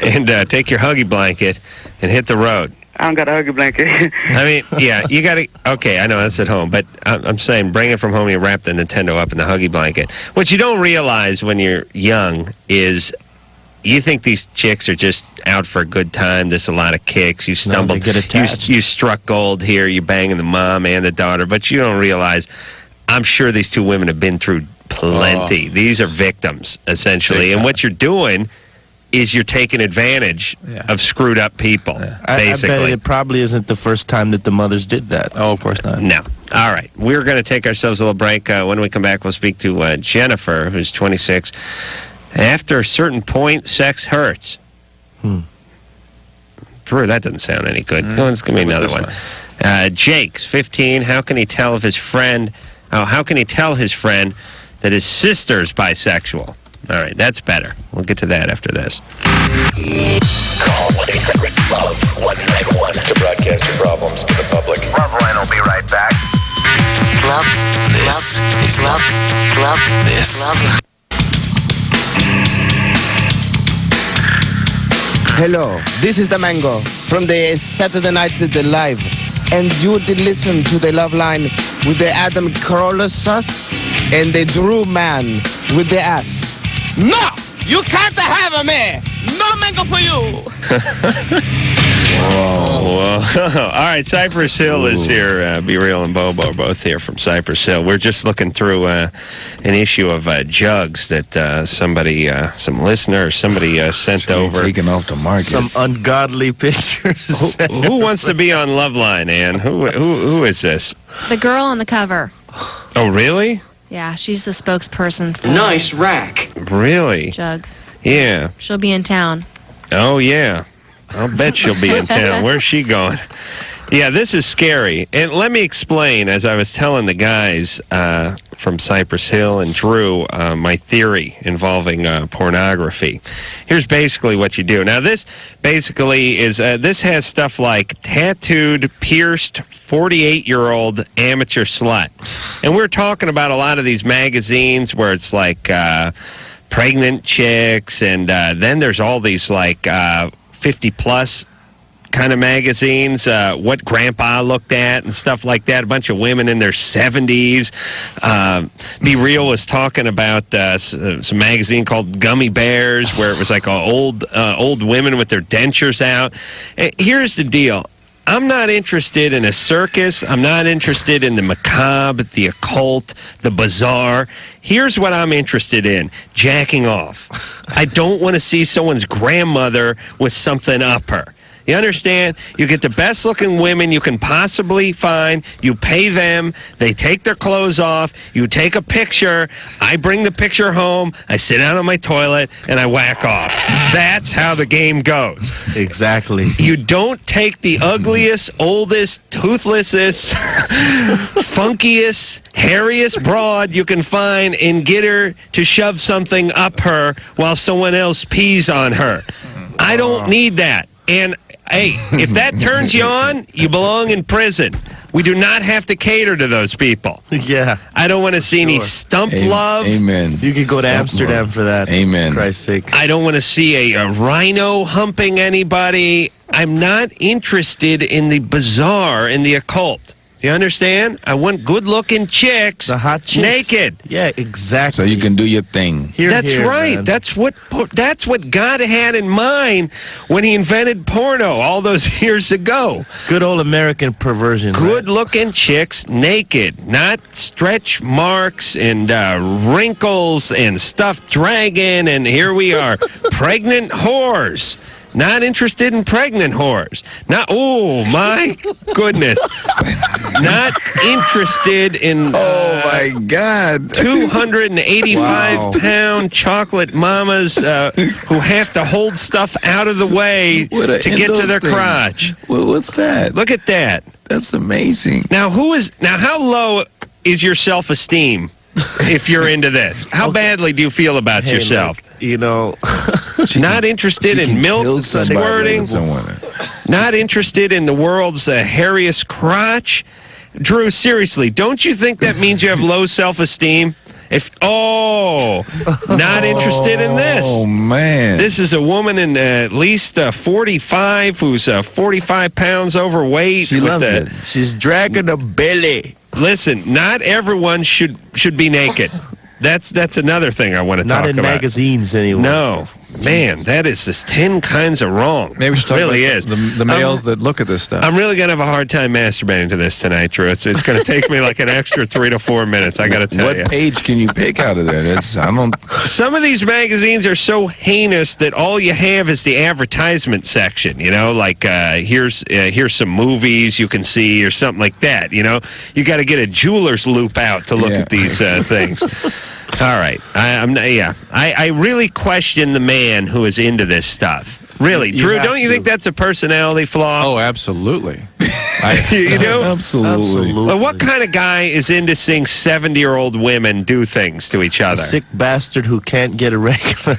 Speaker 2: and take your Huggy blanket and hit the road.
Speaker 19: I don't got a Huggy blanket.
Speaker 2: I mean, yeah, you got to... Okay, I know that's at home, but I'm saying bring it from home and wrap the Nintendo up in the Huggy blanket. What you don't realize when you're young is you think these chicks are just out for a good time. There's a lot of kicks. You stumbled.
Speaker 5: They get attached.
Speaker 2: You struck gold here. You're banging the mom and the daughter, but you don't realize... I'm sure these two women have been through plenty. These are victims, essentially. And what you're doing is you're taking advantage of screwed up people, basically.
Speaker 5: I bet it probably isn't the first time that the mothers did that.
Speaker 3: Oh, of course not.
Speaker 2: No. All right. We're going to take ourselves a little break. When we come back, we'll speak to Jennifer, who's 26. After a certain point, sex hurts. Drew, that doesn't sound any good. Let's give me another one. Jake's 15. How can he tell his friend that his sister's bisexual? All right, that's better. We'll get to that after this.
Speaker 1: Call 1-800-LOVE-191 to broadcast your problems to the public. Loveline will be right back.
Speaker 10: Love.
Speaker 1: This is Love.
Speaker 10: Love.
Speaker 1: This.
Speaker 10: Love.
Speaker 20: Hello, this is the Mango from the Saturday Night Live, and you did listen to the Loveline with the Adam Carolla sauce and the Drew Man with the ass. No, you can't have a man. No mango for you.
Speaker 2: Whoa. All right, Cypress Hill is here. Be Real and Bobo are both here from Cypress Hill. We're just looking through an issue of Jugs that somebody, some listener, somebody sent over.
Speaker 6: Taken off the market.
Speaker 5: Some ungodly pictures.
Speaker 2: Who wants to be on Loveline, Ann? Who is this?
Speaker 9: The girl on the cover.
Speaker 2: Oh, really?
Speaker 9: Yeah, she's the spokesperson for
Speaker 2: Nice rack. Really?
Speaker 9: Jugs.
Speaker 2: Yeah.
Speaker 9: She'll be in town.
Speaker 2: Oh, yeah. I'll bet she'll be in town. Where's she going? Yeah, this is scary. And let me explain, as I was telling the guys from Cypress Hill and Drew, my theory involving pornography. Here's basically what you do. Now, this basically is, this has stuff like tattooed, pierced, 48-year-old amateur slut. And we're talking about a lot of these magazines where it's like pregnant chicks, and then there's all these like 50-plus kind of magazines, what Grandpa looked at and stuff like that. A bunch of women in their 70s. Be Real was talking about some magazine called Gummy Bears, where it was like old women with their dentures out. Here's the deal. I'm not interested in a circus. I'm not interested in the macabre, the occult, the bizarre. Here's what I'm interested in: jacking off. I don't want to see someone's grandmother with something up her. You understand? You get the best looking women you can possibly find. You pay them. They take their clothes off. You take a picture. I bring the picture home. I sit down on my toilet and I whack off. That's how the game goes.
Speaker 5: Exactly.
Speaker 2: You don't take the ugliest, oldest, toothlessest, funkiest, hairiest broad you can find and get her to shove something up her while someone else pees on her. I don't need that. And hey, if that turns you on, you belong in prison. We do not have to cater to those people.
Speaker 5: Yeah.
Speaker 2: I don't want to see any stump love.
Speaker 6: Amen.
Speaker 5: You could go to Amsterdam for that.
Speaker 6: Amen.
Speaker 5: For Christ's sake.
Speaker 2: I don't want to see a rhino humping anybody. I'm not interested in the bizarre and the occult. You understand? I want good-looking chicks,
Speaker 5: the hot chicks,
Speaker 2: naked.
Speaker 5: Yeah, exactly.
Speaker 6: So you can do your thing.
Speaker 2: That's right.
Speaker 5: Man.
Speaker 2: That's what God had in mind when He invented porno all those years ago.
Speaker 5: Good old American perversion.
Speaker 2: Good-looking chicks, naked, not stretch marks and wrinkles and stuff dragging. And here we are, pregnant whores. Not interested in pregnant whores. Not, oh my goodness. Not interested in
Speaker 6: oh my God,
Speaker 2: 285-pound chocolate mamas who have to hold stuff out of the way to get to their crotch.
Speaker 6: Well, what's that?
Speaker 2: Look at that.
Speaker 6: That's amazing.
Speaker 2: Now how low is your self-esteem if you're into this? How badly do you feel about yourself? Not interested in milk squirting. Not interested in the world's hairiest crotch. Drew, seriously, don't you think that means you have low self-esteem? Not interested in this.
Speaker 6: Oh, man.
Speaker 2: This is a woman in at least 45 who's 45 pounds overweight.
Speaker 6: She loves it.
Speaker 5: She's dragging a belly.
Speaker 2: Listen, not everyone should be naked. That's another thing I want to talk about.
Speaker 5: Not in magazines anyway.
Speaker 2: No. Man, that is just 10 kinds of wrong.
Speaker 3: Maybe we should talk
Speaker 2: really
Speaker 3: about
Speaker 2: is.
Speaker 3: The males that look at this stuff.
Speaker 2: I'm really going to have a hard time masturbating to this tonight, Drew. It's going to take me like an extra 3 to 4 minutes, I got to tell you.
Speaker 6: What page can you pick out of there?
Speaker 2: Some of these magazines are so heinous that all you have is the advertisement section, like here's some movies you can see or something like that, You got to get a jeweler's loop out to look at these things. All right. I really question the man who is into this stuff. Really. Drew, don't you think that's a personality flaw?
Speaker 3: Oh, absolutely.
Speaker 2: You do?
Speaker 6: Absolutely.
Speaker 2: Well, what kind of guy is into seeing 70-year-old women do things to each other?
Speaker 5: A sick bastard who can't get a regular.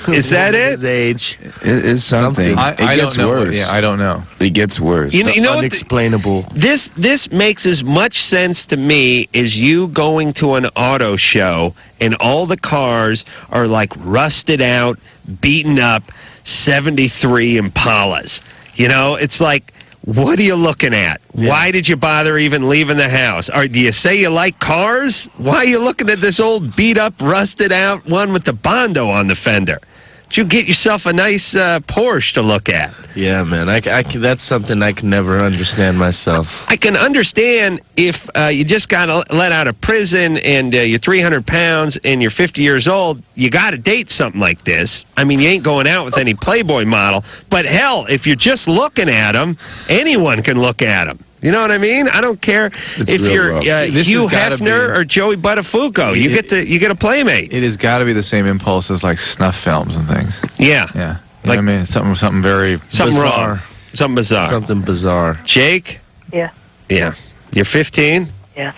Speaker 2: Is that it?
Speaker 5: His age.
Speaker 6: It's something.
Speaker 3: I
Speaker 6: it gets
Speaker 3: don't know.
Speaker 6: worse.
Speaker 3: Yeah, I don't know.
Speaker 6: It gets worse.
Speaker 2: You know
Speaker 5: unexplainable.
Speaker 2: This makes as much sense to me as you going to an auto show and all the cars are like rusted out, beaten up 73 Impalas. It's like, what are you looking at? Yeah. Why did you bother even leaving the house? Or do you say you like cars? Why are you looking at this old beat up, rusted out one with the Bondo on the fender? you get yourself a nice Porsche to look at?
Speaker 5: Yeah, man. That's something I can never understand myself.
Speaker 2: I can understand if you just got let out of prison and you're 300 pounds and you're 50 years old, you got to date something like this. I mean, you ain't going out with any Playboy model. But hell, if you're just looking at them, anyone can look at them. You know what I mean? I don't care if you're Hugh Hefner or Joey Buttafuoco. You get a playmate.
Speaker 3: It has got to be the same impulse as like snuff films and things.
Speaker 2: Yeah.
Speaker 3: Yeah. You know what I mean? Something very
Speaker 2: bizarre.
Speaker 3: wrong.
Speaker 2: Something bizarre.
Speaker 5: Something bizarre.
Speaker 2: Jake?
Speaker 12: Yeah.
Speaker 2: Yeah. You're 15?
Speaker 12: Yeah.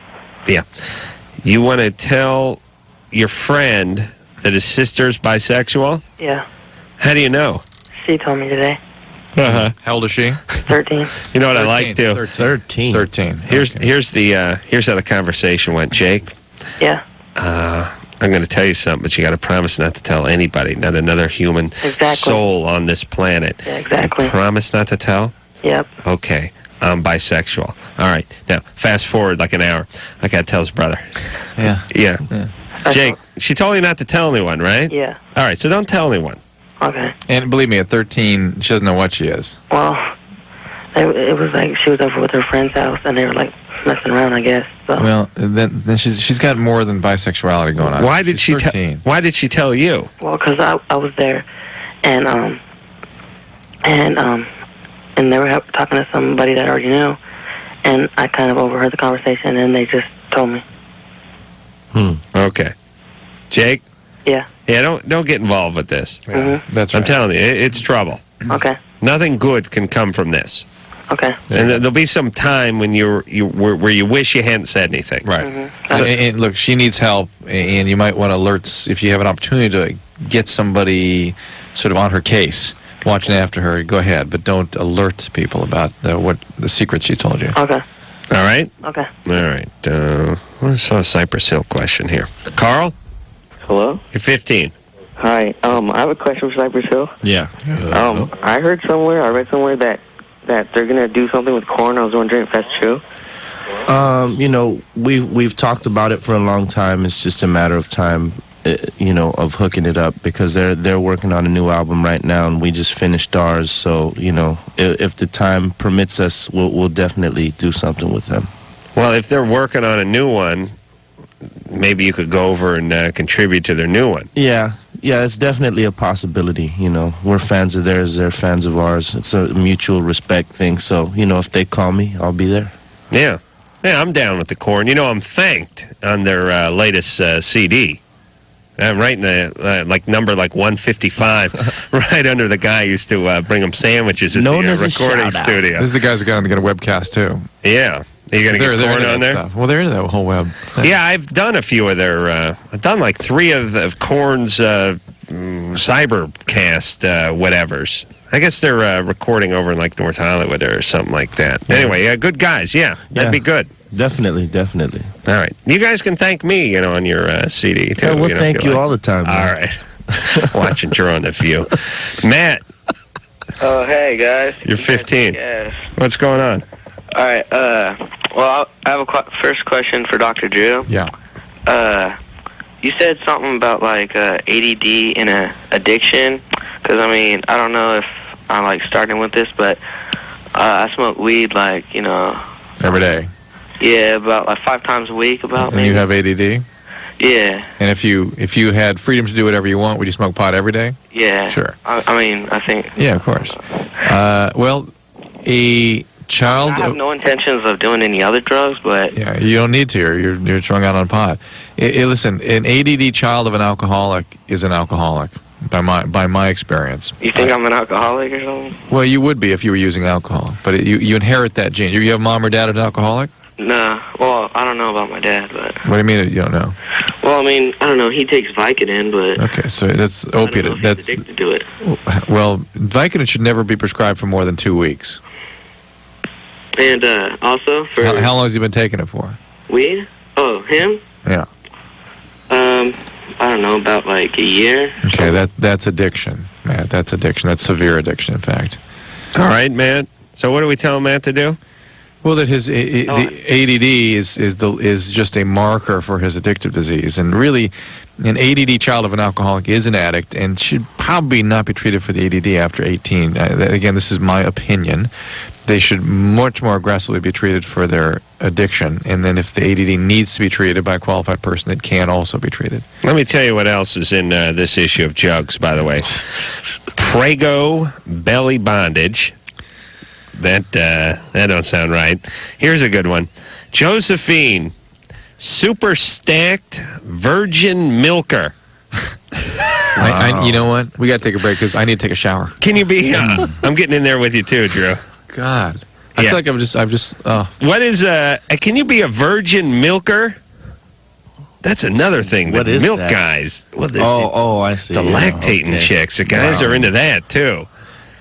Speaker 2: Yeah. You want to tell your friend that his sister's bisexual?
Speaker 12: Yeah.
Speaker 2: How do you know?
Speaker 12: She told me today.
Speaker 2: Uh-huh.
Speaker 3: How old is she?
Speaker 12: 13.
Speaker 2: You know what I like to?
Speaker 5: 13.
Speaker 2: Here's how the conversation went, Jake.
Speaker 12: Yeah.
Speaker 2: I'm going to tell you something, but you got to promise not to tell anybody, not another human soul on this planet.
Speaker 12: Yeah, exactly.
Speaker 2: You promise not to tell?
Speaker 12: Yep.
Speaker 2: Okay. I'm bisexual. All right. Now, fast forward like an hour. I got to tell his brother.
Speaker 3: Yeah.
Speaker 2: Yeah. Jake, she told you not to tell anyone, right?
Speaker 12: Yeah.
Speaker 2: All right, so don't tell anyone.
Speaker 12: Okay.
Speaker 3: And believe me, at 13, she doesn't know what she is.
Speaker 12: Well, it was like she was over with her friend's house, and they were like messing around, I guess. So.
Speaker 3: Well, then she's got more than bisexuality going on.
Speaker 2: Why did
Speaker 3: she's
Speaker 2: Why did she tell you?
Speaker 12: Well, because I was there, and they were talking to somebody that I already knew, and I kind of overheard the conversation, and they just told me.
Speaker 2: Okay. Jake?
Speaker 12: Yeah.
Speaker 2: Yeah, don't get involved with this.
Speaker 3: Yeah, that's right.
Speaker 2: I'm telling you, it's trouble.
Speaker 12: Okay.
Speaker 2: Nothing good can come from this.
Speaker 12: Okay.
Speaker 2: And there'll be some time when where you wish you hadn't said anything.
Speaker 3: Right. And look, she needs help, and you might want to alert, if you have an opportunity to get somebody sort of on her case, watching after her, go ahead, but don't alert people about what the secrets she told you.
Speaker 12: Okay.
Speaker 2: All right?
Speaker 12: Okay.
Speaker 2: All right. I saw a Cypress Hill question here. Carl?
Speaker 21: Hello?
Speaker 2: You're 15.
Speaker 21: Hi. I have a question for Cypress Hill.
Speaker 5: Yeah.
Speaker 21: I read somewhere that they're going to do something with corn. I was wondering if that's true.
Speaker 5: We've talked about it for a long time. It's just a matter of time, of hooking it up, because they're working on a new album right now, and we just finished ours. So, if the time permits us, we'll definitely do something with them.
Speaker 2: Well, if they're working on a new one, maybe you could go over and contribute to their new one.
Speaker 5: Yeah, it's definitely a possibility. We're fans of theirs, they're fans of ours. It's a mutual respect thing. So, if they call me, I'll be there.
Speaker 2: Yeah, I'm down with the corn. I'm thanked on their latest CD. I'm right in the number 155, right under the guy who used to bring them sandwiches at the recording studio.
Speaker 3: This is the guys who got on the webcast too.
Speaker 2: Yeah. Are you going to get corn on there?
Speaker 3: Stuff. Well, they're into that whole web thing.
Speaker 2: Yeah, I've done a few of their, I've done like 3 of Korn's cybercast whatevers. I guess they're recording over in like North Hollywood or something like that. Yeah. Anyway, good guys. Yeah, that'd be good.
Speaker 5: Definitely.
Speaker 2: All right. You guys can thank me, on your CD too.
Speaker 5: Yeah, we'll thank you all the time.
Speaker 2: Man. All right. Watching Draw on the View. Matt.
Speaker 21: Oh, hey, guys.
Speaker 2: You're 15.
Speaker 21: Yes.
Speaker 2: What's going on?
Speaker 21: All right. Well, I have a first question for Dr. Drew.
Speaker 3: Yeah.
Speaker 21: You said something about like ADD and addiction. Because I don't know if I'm like starting with this, but I smoke weed
Speaker 3: every day.
Speaker 21: Yeah, about like 5 times a week.
Speaker 3: And you have ADD?
Speaker 21: Yeah.
Speaker 3: And if you had freedom to do whatever you want, would you smoke pot every day?
Speaker 21: Yeah.
Speaker 3: Sure.
Speaker 21: I think.
Speaker 3: Yeah, of course. Well, a child.
Speaker 21: I have no intentions of doing any other drugs, but
Speaker 3: yeah, you don't need to. You're strung out on pot. Listen, an ADD child of an alcoholic is an alcoholic. By my experience.
Speaker 21: You think I'm an alcoholic or something?
Speaker 3: Well, you would be if you were using alcohol, but you inherit that gene. You have mom or dad an alcoholic?
Speaker 21: No. Well, I don't know about my dad, but.
Speaker 3: What do you mean you don't know?
Speaker 21: Well, I don't know. He takes Vicodin, but.
Speaker 3: Okay, so that's opiate.
Speaker 21: That's addicted to it.
Speaker 3: Well, Vicodin should never be prescribed for more than 2 weeks.
Speaker 21: And also for.
Speaker 3: How long has he been taking it for?
Speaker 21: Weed? Oh, him?
Speaker 3: Yeah.
Speaker 21: I don't know, about like a year.
Speaker 3: Okay, that's addiction, Matt. That's addiction. That's severe addiction, in fact.
Speaker 2: All right, Matt. So what do we tell Matt to do?
Speaker 3: Well, that the ADD is just a marker for his addictive disease, and really, An ADD child of an alcoholic is an addict and should probably not be treated for the ADD after 18. Again, this is my opinion. They should much more aggressively be treated for their addiction. And then if the ADD needs to be treated by a qualified person, it can also be treated.
Speaker 2: Let me tell you what else is in this issue of Jugs, by the way. Prego belly bondage. That don't sound right. Here's a good one. Josephine, super stacked virgin milker.
Speaker 3: You know what? We got to take a break because I need to take a shower.
Speaker 2: Can you be? I'm getting in there with you too, Drew.
Speaker 3: God, I feel like I've just.
Speaker 2: What is can you be a virgin milker? That's another thing.
Speaker 5: What
Speaker 2: the
Speaker 5: is
Speaker 2: milk
Speaker 5: that?
Speaker 2: guys? Well,
Speaker 5: I see.
Speaker 2: The lactating chicks. The guys are into that too.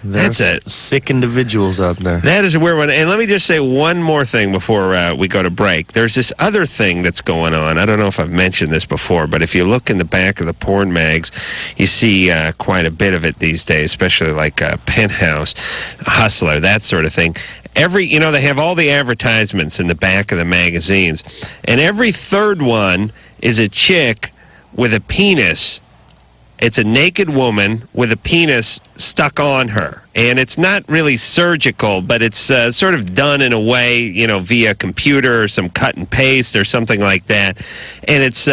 Speaker 5: That's
Speaker 2: it.
Speaker 5: Sick individuals out there.
Speaker 2: That is a weird one. And let me just say one more thing before we go to break. There's this other thing that's going on. I don't know if I've mentioned this before, but if you look in the back of the porn mags, you see quite a bit of it these days, especially like Penthouse, Hustler, that sort of thing. They have all the advertisements in the back of the magazines, and every third one is a chick with a penis. It's a naked woman with a penis stuck on her. And it's not really surgical, but it's sort of done in a way, via computer or some cut and paste or something like that. And it's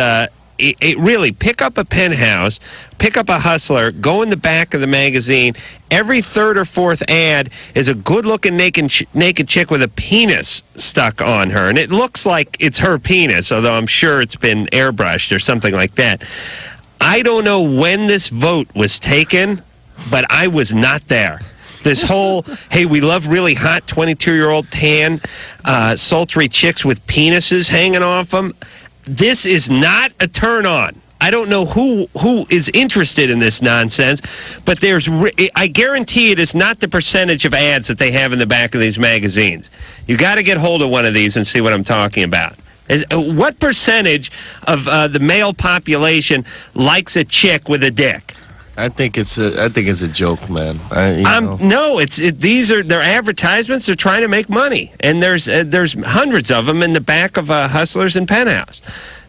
Speaker 2: it really, pick up a Penthouse, pick up a Hustler, go in the back of the magazine. Every third or fourth ad is a good-looking naked chick with a penis stuck on her. And it looks like it's her penis, although I'm sure it's been airbrushed or something like that. I don't know when this vote was taken, but I was not there. This whole, hey, we love really hot 22-year-old tan, sultry chicks with penises hanging off them. This is not a turn-on. I don't know who is interested in this nonsense, but I guarantee it is not the percentage of ads that they have in the back of these magazines. You got to get hold of one of these and see what I'm talking about. What percentage of the male population likes a chick with a dick?
Speaker 5: I think it's a joke, man.
Speaker 2: No, they're advertisements. They're trying to make money, and there's hundreds of them in the back of Hustlers and Penthouse.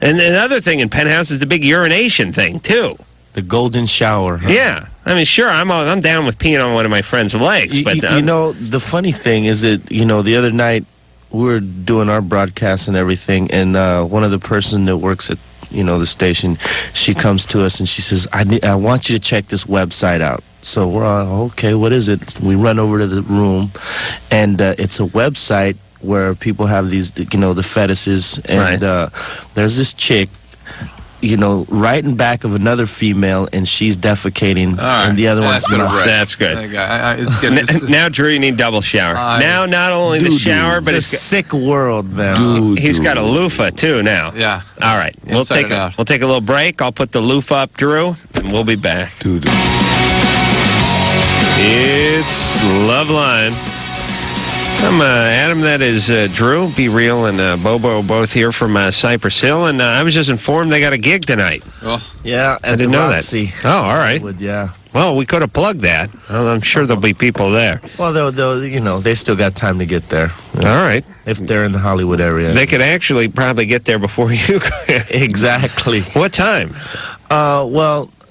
Speaker 2: And another thing in Penthouse is the big urination thing too.
Speaker 5: The golden shower. Huh?
Speaker 2: Yeah, I mean, sure, I'm down with peeing on one of my friend's legs, but
Speaker 5: the funny thing is that the other night we were doing our broadcast and everything, and one of the person that works at the station, she comes to us and she says, I want you to check this website out. So we're all, okay, what is it? We run over to the room, and it's a website where people have these, the fetishes, and there's this chick, right in back of another female, and she's defecating, and the other one's not.
Speaker 2: That's good. Now, Drew, you need double shower. Now, not only the shower, but
Speaker 5: it's a sick world, man.
Speaker 2: He's got a loofah too now.
Speaker 3: Yeah.
Speaker 2: All right, we'll take a little break. I'll put the loofah up, Drew, and we'll be back. It's Loveline. I'm Adam, that is Drew, Be Real, and Bobo, both here from Cypress Hill, and I was just informed they got a gig tonight.
Speaker 5: Oh, yeah,
Speaker 2: I didn't know that. Oh, all right.
Speaker 5: Yeah.
Speaker 2: Well, we could have plugged that. Well, I'm sure there'll be people there.
Speaker 5: Well, they still got time to get there.
Speaker 2: All right.
Speaker 5: If they're in the Hollywood area.
Speaker 2: They could actually probably get there before you.
Speaker 5: Exactly.
Speaker 2: What time?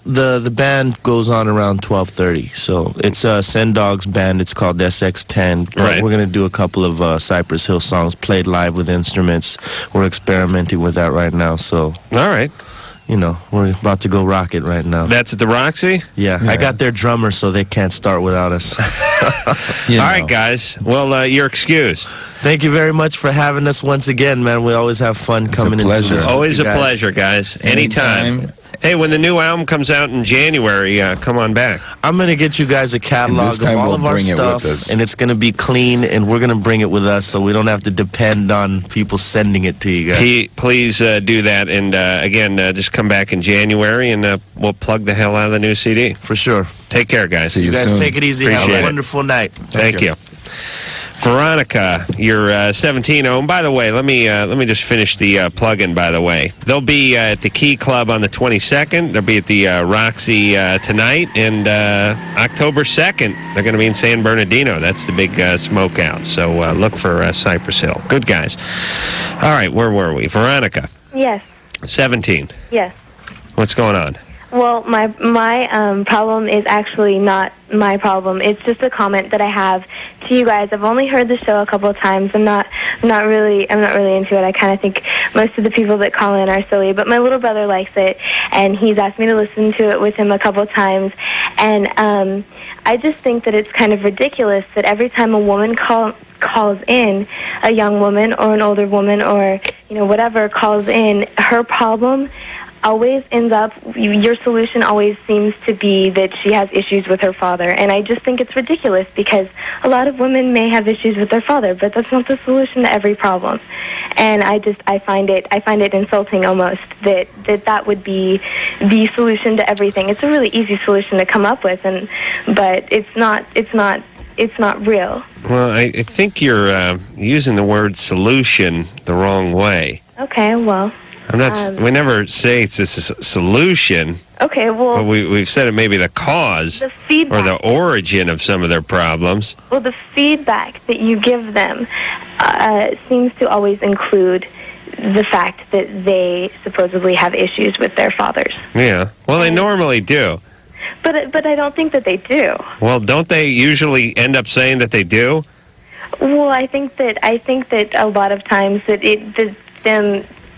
Speaker 5: The band goes on around 12:30, so it's Send Dog's band. It's called SX10.
Speaker 2: Right.
Speaker 5: We're going to do a couple of Cypress Hill songs played live with instruments. We're experimenting with that right now, so...
Speaker 2: All right.
Speaker 5: We're about to go rock it right now.
Speaker 2: That's at the Roxy?
Speaker 5: Yeah. I got their drummer, so they can't start without us.
Speaker 2: All right, guys. Well, you're excused.
Speaker 5: Thank you very much for having us once again, man. We always have fun coming in.
Speaker 6: It's a pleasure.
Speaker 2: Always a pleasure, guys. Anytime. Hey, when the new album comes out in January, come on back.
Speaker 5: I'm going to get you guys a catalog of all of our stuff, and it's going to be clean, and we're going to bring it with us so we don't have to depend on people sending it to you guys.
Speaker 2: Please do that, and again, just come back in January, and we'll plug the hell out of the new CD.
Speaker 5: For sure.
Speaker 2: Take care, guys.
Speaker 5: See you guys soon. Take it easy.
Speaker 2: Appreciate
Speaker 5: have a wonderful night.
Speaker 2: Thank you. Veronica, you're 17. Oh, and by the way, let me just finish the plug-in, by the way. They'll be at the Key Club on the 22nd. They'll be at the Roxy tonight. And October 2nd, they're going to be in San Bernardino. That's the big smoke out. So look for Cypress Hill. Good guys. All right, where were we? Veronica.
Speaker 18: Yes.
Speaker 2: 17.
Speaker 18: Yes.
Speaker 2: What's going on?
Speaker 7: Well, my problem is actually not my problem. It's just a comment that I have to you guys. I've only heard the show a couple of times. I'm not really into it. I kind of think most of the people that call in are silly, but my little brother likes it, and he's asked me to listen to it with him a couple of times. And I just think that it's kind of ridiculous that every time a woman calls in, a young woman or an older woman or whatever calls in, her problem always ends up, your solution always seems to be that she has issues with her father. And I just think it's ridiculous because a lot of women may have issues with their father, but that's not the solution to every problem. And I find it insulting almost that would be the solution to everything. It's a really easy solution to come up with, but it's not real.
Speaker 2: Well, I think you're using the word solution the wrong way.
Speaker 7: Okay, well.
Speaker 2: I'm not. We never say it's a solution.
Speaker 7: Okay, well.
Speaker 2: But we've said it may be the cause or the origin of some of their problems.
Speaker 7: Well, the feedback that you give them seems to always include the fact that they supposedly have issues with their fathers.
Speaker 2: Yeah. Well, they normally do.
Speaker 7: But I don't think that they do.
Speaker 2: Well, don't they usually end up saying that they do?
Speaker 7: Well, I think that a lot of times that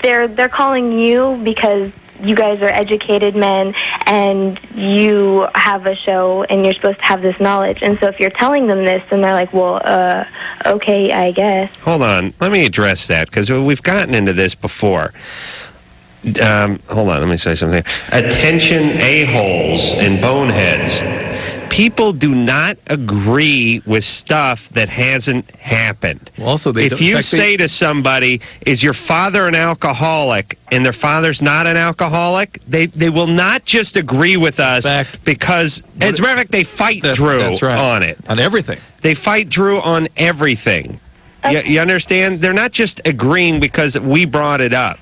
Speaker 7: they're calling you because you guys are educated men and you have a show and you're supposed to have this knowledge. And so if you're telling them this, then they're like, well, okay, I guess.
Speaker 2: Hold on. Let me address that because we've gotten into this before. Hold on. Let me say something. Attention a-holes and boneheads. People do not agree with stuff that hasn't happened.
Speaker 3: Also,
Speaker 2: if you say to somebody, is your father an alcoholic, and their father's not an alcoholic, they will not just agree with us because, as a matter of fact, they fight Drew on it.
Speaker 3: On everything.
Speaker 2: They fight Drew on everything. You understand? They're not just agreeing because we brought it up.